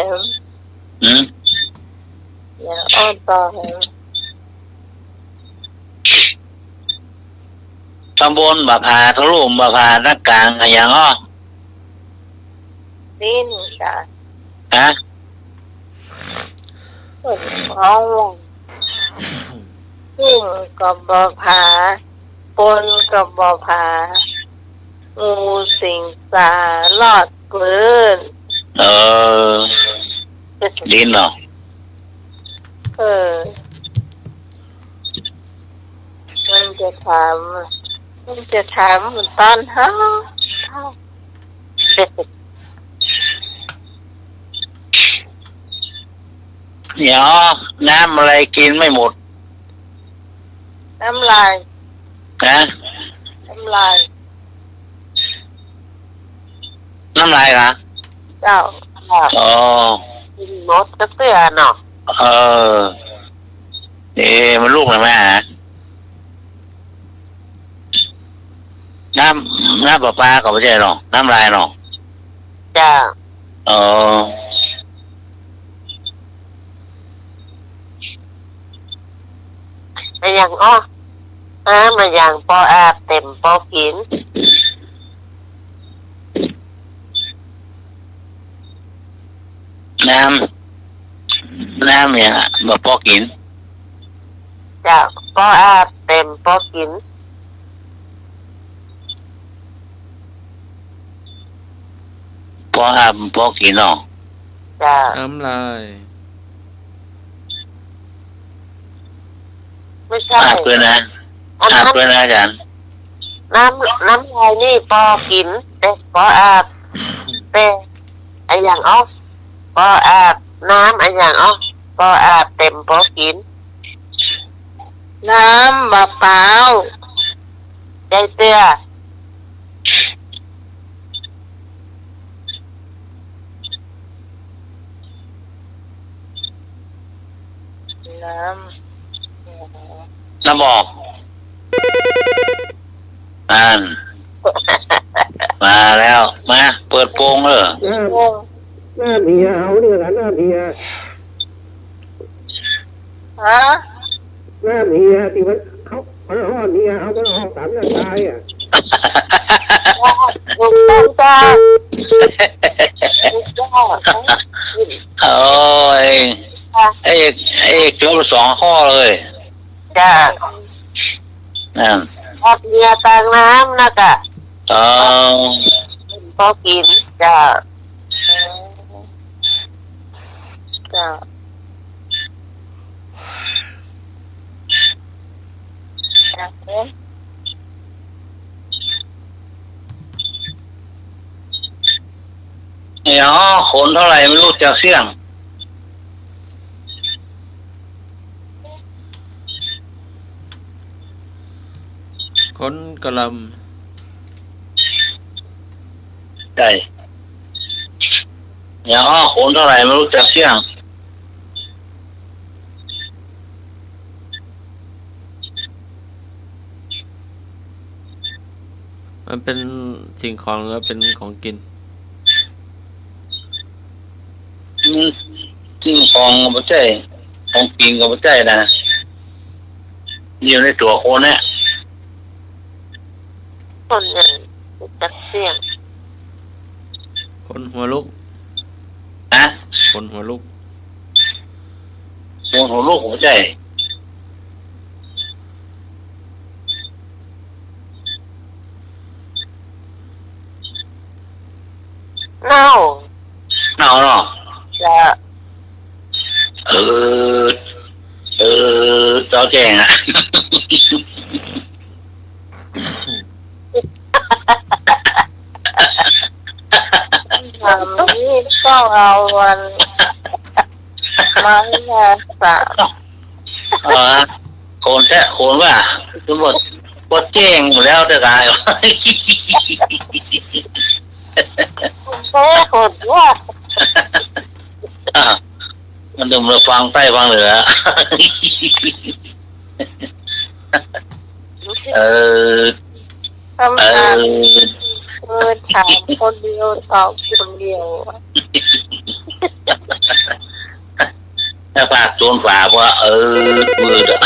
อย่าอ้อต่อแหม ตำบลบาพาทะลุบาพานักกลางอะไรอย่างอ้อ ดิ้นจ้ะ ฮะ ปวดท้องขึ้นกับบ่อผาปนกับบ่อผางูสิงสาลอดเกลืน ดินเนาะมันจะถามเหมือนตอนเฮาเดี๋ยวน้ำอะไรกินไม่หมด น้ำลาย นะ น้ำลาย น้ำลายเหรอ เจ้า อ๋อ กินมดก็เสื้อเนาะ มันลูกอะไรไหมฮะน้ำประปาก็ไม่ใช่หรอกน้ำลายหรอก จ้ามาอย่างอ้อมาอย่างปออาบเต็มปอกินน้ำเนี่ยมาพอกิน จ้าปออาบเต็มปอกิน พออาบพอกินเนาะ จ้า น้ำลาย ไม่ใช่ อาบด้วยนะอาบด้วยนะอาจารย์ น้ำลายนี่ปอกินแต่ปออาบแต่ไออย่างอ้อปออาบน้ำไออย่างอ้อปออาบเต็มปอกิน น้ำมะพร้าว ใจเตื้อ น้ำบอกอ่าน มาแล้วมาเปิดโปงเลย หน้าเมียเอาเนี่ยหน้าเมีย ฮะ หน้าเมียที่มันเขาห่อเมียเอามันห่อสามหน้าตายอ่ะ ถูกต้องจ้าถูกต้อง โอ้ยไอ้จบ2 ข้อเลย จ้า นั่น พักเมียต่างน้ำนะกะ เอา พอกินจ้า จ้ะ เนี่ยคนเท่าไหร่ไม่รู้จักเสี่ยง คนกะหล ใช่เนี่ยคนเท่าไหร่ไม่รู้จักเสี่ยง ำมันเป็นสิ่งของหรือเป็นของกิน สิ่งของก็ไม่ใช่ของกินก็ไม่ใช่นะอยู่ในตัวคนเนี่ย คนหนึ่งจักเสียง คนหัวลุก นะ คนหัวลุก ส่วนของลูกก็ไม่ใช่ เน่า เอาเนาะ จะ เออเจ้าแจ้งอ่ะ นี่ต้องเอาวันมาสาม คนแท้คนว่าสมมติกดแจ้งหมดแล้วจะกลาย แพ้คนว่า มันดูมาฟังใต้ฟังเหนือ เออ ทำงานถามคนเดียวตอบคนเดียว ถ้าปากโจนฝาว่ามือเด้อ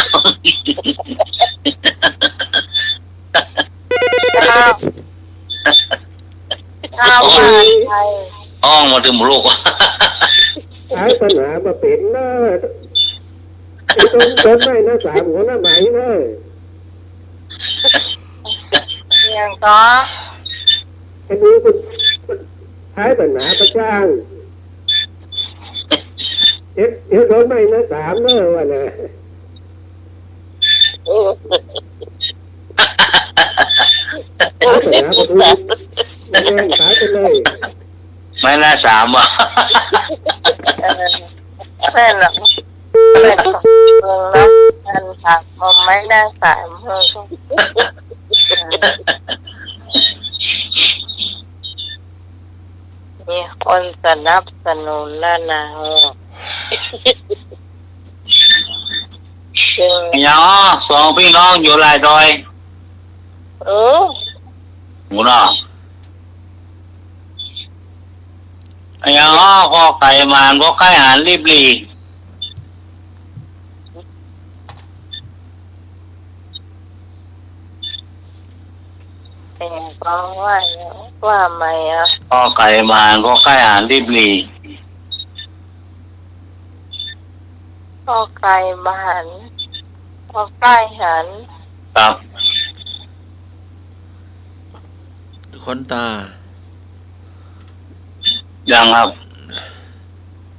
ข้าวมาไทย อ้องมาถึงลูก หายปัญหามาเป็นนะต้นไม้นะสามหัวหน้าไหมนะ ยังก็ อันนี้คุณหายปัญหาประจ้างต้นไม้นะสามเนอะวะนะหายปัญหาประตูแม่งหายไปเลย ไม่น่า3ว่ะ แม่หรอแม่ของเมืองแล้วกันค่ะมันไม่ได้สายเมืองก็มีคนสนับสนุนแล้วนะจึง ยัง2 พี่น้องอยู่หลายดอย หมูเนาะยังก็ไก่มานก็ไก่หานรีบรี เป็นก็ว่าไม่อ่ะ ก็ไก่มานก็ไก่หานรีบรี ก็ไก่บ้านก็ไก่หัน ครับ คนตา ยังครับ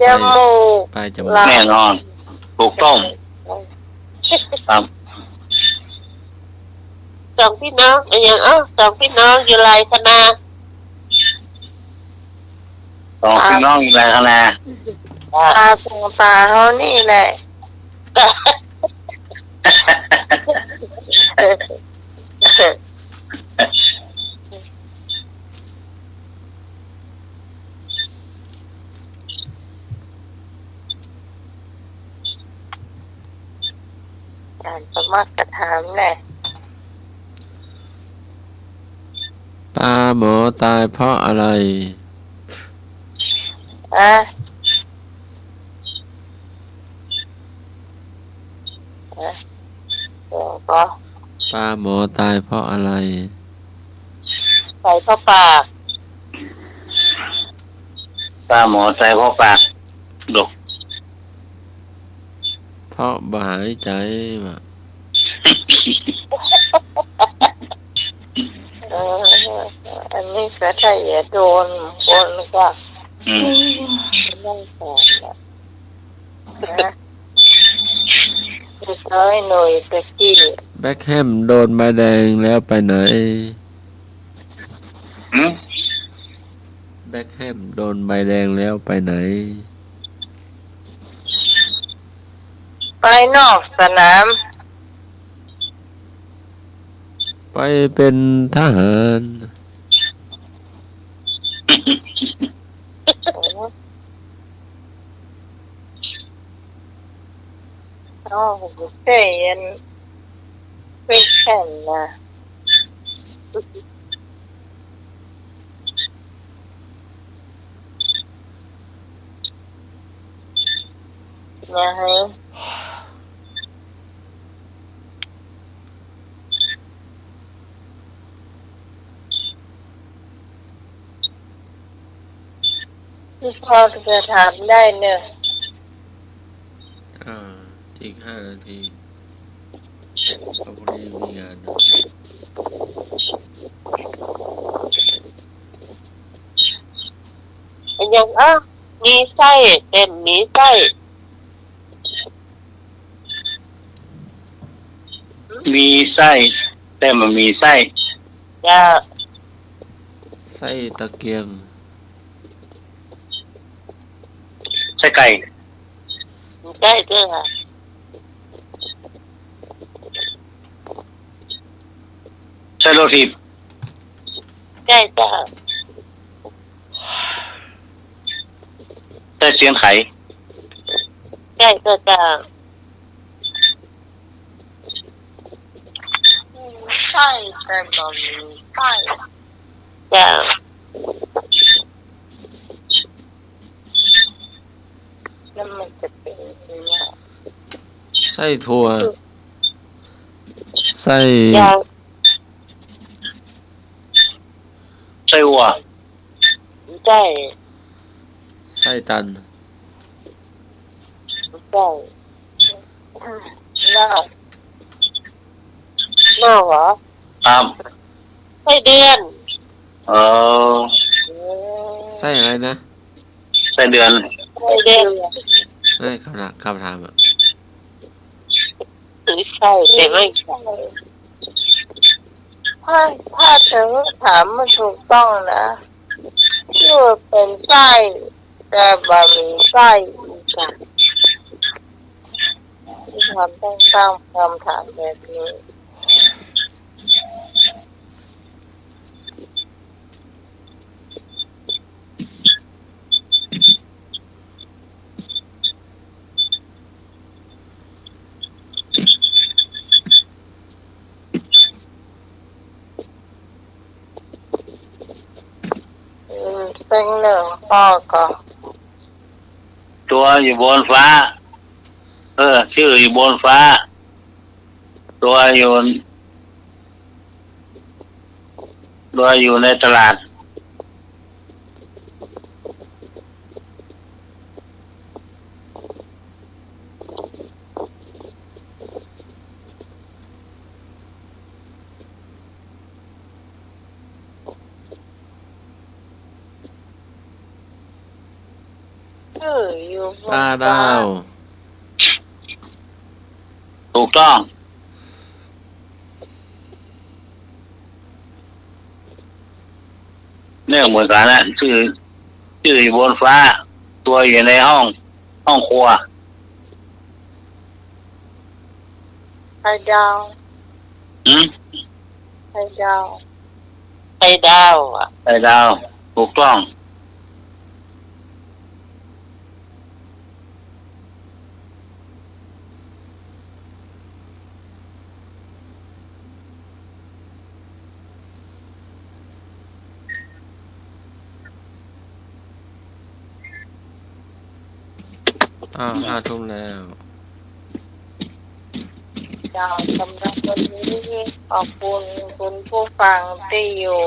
จมูก ปลายจมูก แน่นอนถูกต้องครับ สองพี่น้องอย่างสองพี่น้องอยู่ไรคณะ 2 พี่น้องอยู่หลายคณะ ตาสงตาเขานี่แหละ การสมัครกระถามแหละ ปลา หมอตายเพราะอะไร อ่ะเดี๋ยวก็ ปลาหมอตายเพราะอะไร ใส่เข้าปาก ตาหมอใส่พ่อปากดก เพราะบ่หายใจมา เอออันนี้ก็ถ้าอย่าโดนบนก็ อืม ไม่แสบนะคือน้อยหน่อยตะกี้ แบ็คแฮมโดนใบแดงแล้วไปไหน อืม แบ็คแฮมโดนใบแดงแล้วไปไหน ไปนอกสนาม ไปเป็นทหาร อ๋อเสียนเป็นแข่งนะนะฮะที่พอจะถามได้เนี่ย อีก5 นาทีพรุ่งนี้มีงานนะ อย่างมีไส้เต็มมีไส้ มีไส้แต่มันมีไส้ จะ ไส้ตะเกียง ไส้ไก่ ใกล้ด้วยค่ะ ไส้โรตี ใกล้จ้ะ ไส้เสียงไข่ ใกล้ก็จะ ใช่แต่บ่มีใช่ จะ แล้วมันจะเป็นยังไง ไส้ถั่ว ไส้ จะ ไส้วัว ใกล้ ไส้ตัน ใกล้ เน่า หน้าเหรอ ครับ ไส้เดือน เออ ไส้อะไรนะ ไส้เดือน ไส้เดือน ไม่คำถามอ่ะ หรือไส้แต่ไม่ใช่ ถ้าถึงถามมันถูกต้องนะชื่อเป็นไส้แต่บ่มีไส้อีกอะที่ทำต้องตั้งคำถามแบบนี้ เป็นหนึ่งพ่อก็ ตัวอยู่บนฟ้า ชื่ออยู่บนฟ้า ตัวอยู่ในตลาด ชื่ออยู่บน ปลาดาว ถูกต้องเนี่ยเหมือนกันนะชื่ออยู่บนฟ้า ตัวอยู่ในห้องครัว ไข่ดาว อืม ไข่ดาว ไข่ดาวอ่ะ ไข่ดาวถูกต้อง 5 ทุ่มแล้ว เจ้าสำหรับวันนี้ขอบคุณคุณผู้ฟังที่อยู่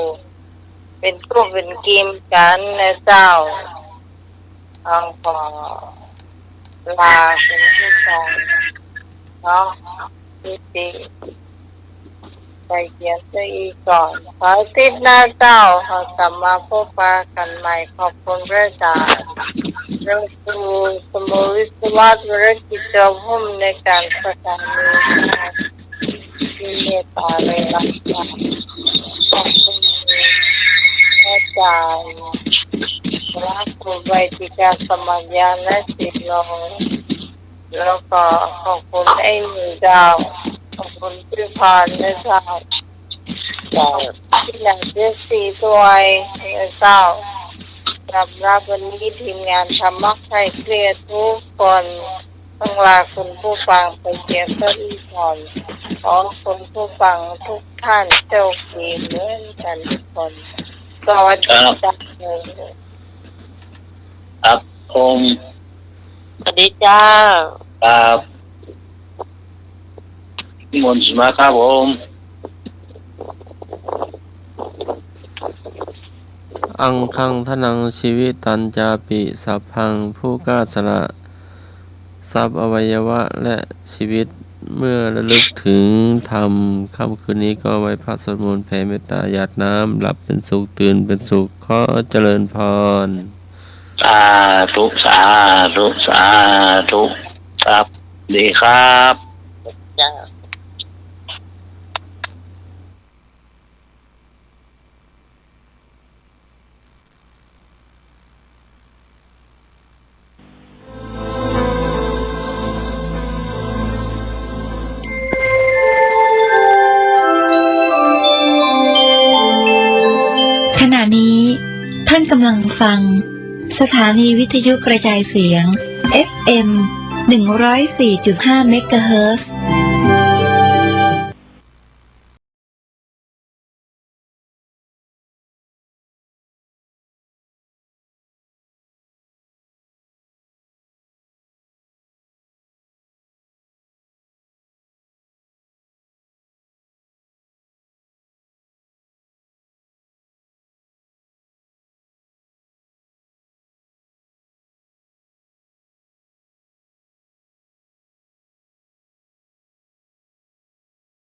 เป็นกลุ่มเป็นกีมกันนะเจ้าเอาขอลาคุณผู้ฟังเนาะดีๆไปเขียนซะอีกก่อนขอติดหน้าเจ้าเราจะมาพบปะกันใหม่ขอบคุณพระอาจารย์เรื่องสู่สมุวิศวะธุรกิจเจ้าพุ่มในการประกาศนี้ที่เมตตาเลยรักษาขอบคุณพระอาจารย์รักคุณไวติกาสมัญญาและศิลป์แล้วก็ขอบคุณไอ้หนูเจ้าขอบคุณพี่พานและเจ้าที่หลังเจสีตัวไอ้เจ้าสำหรับวันนี้ทีมงานทำมักให้เคลียร์ทุกคนต้องลาคุณผู้ฟังไปเสียก็อีกก่อนขอคุณผู้ฟังทุกท่านโชคดีเหมือนกันทุกคนสวัสดีจ้า ครับผม สวัสดีจ้า ครับนิมนต์สมาครับผม อังคังทนังชีวิตันจาปิสัพพังผู้กล้าสละทรัพย์อวัยวะและชีวิตเมื่อระลึกถึงธรรมค่ำคืนนี้ก็ไว้พระสวดมนต์แผ่เมตตาหยาดน้ำหลับเป็นสุขตื่นเป็นสุขขอเจริญพร สาธุสาธุสาธุครับดีครับ จ้า ขณะนี้ท่านกำลังฟังสถานีวิทยุกระจายเสียง FM 104.5 เมกะเฮิรตซ์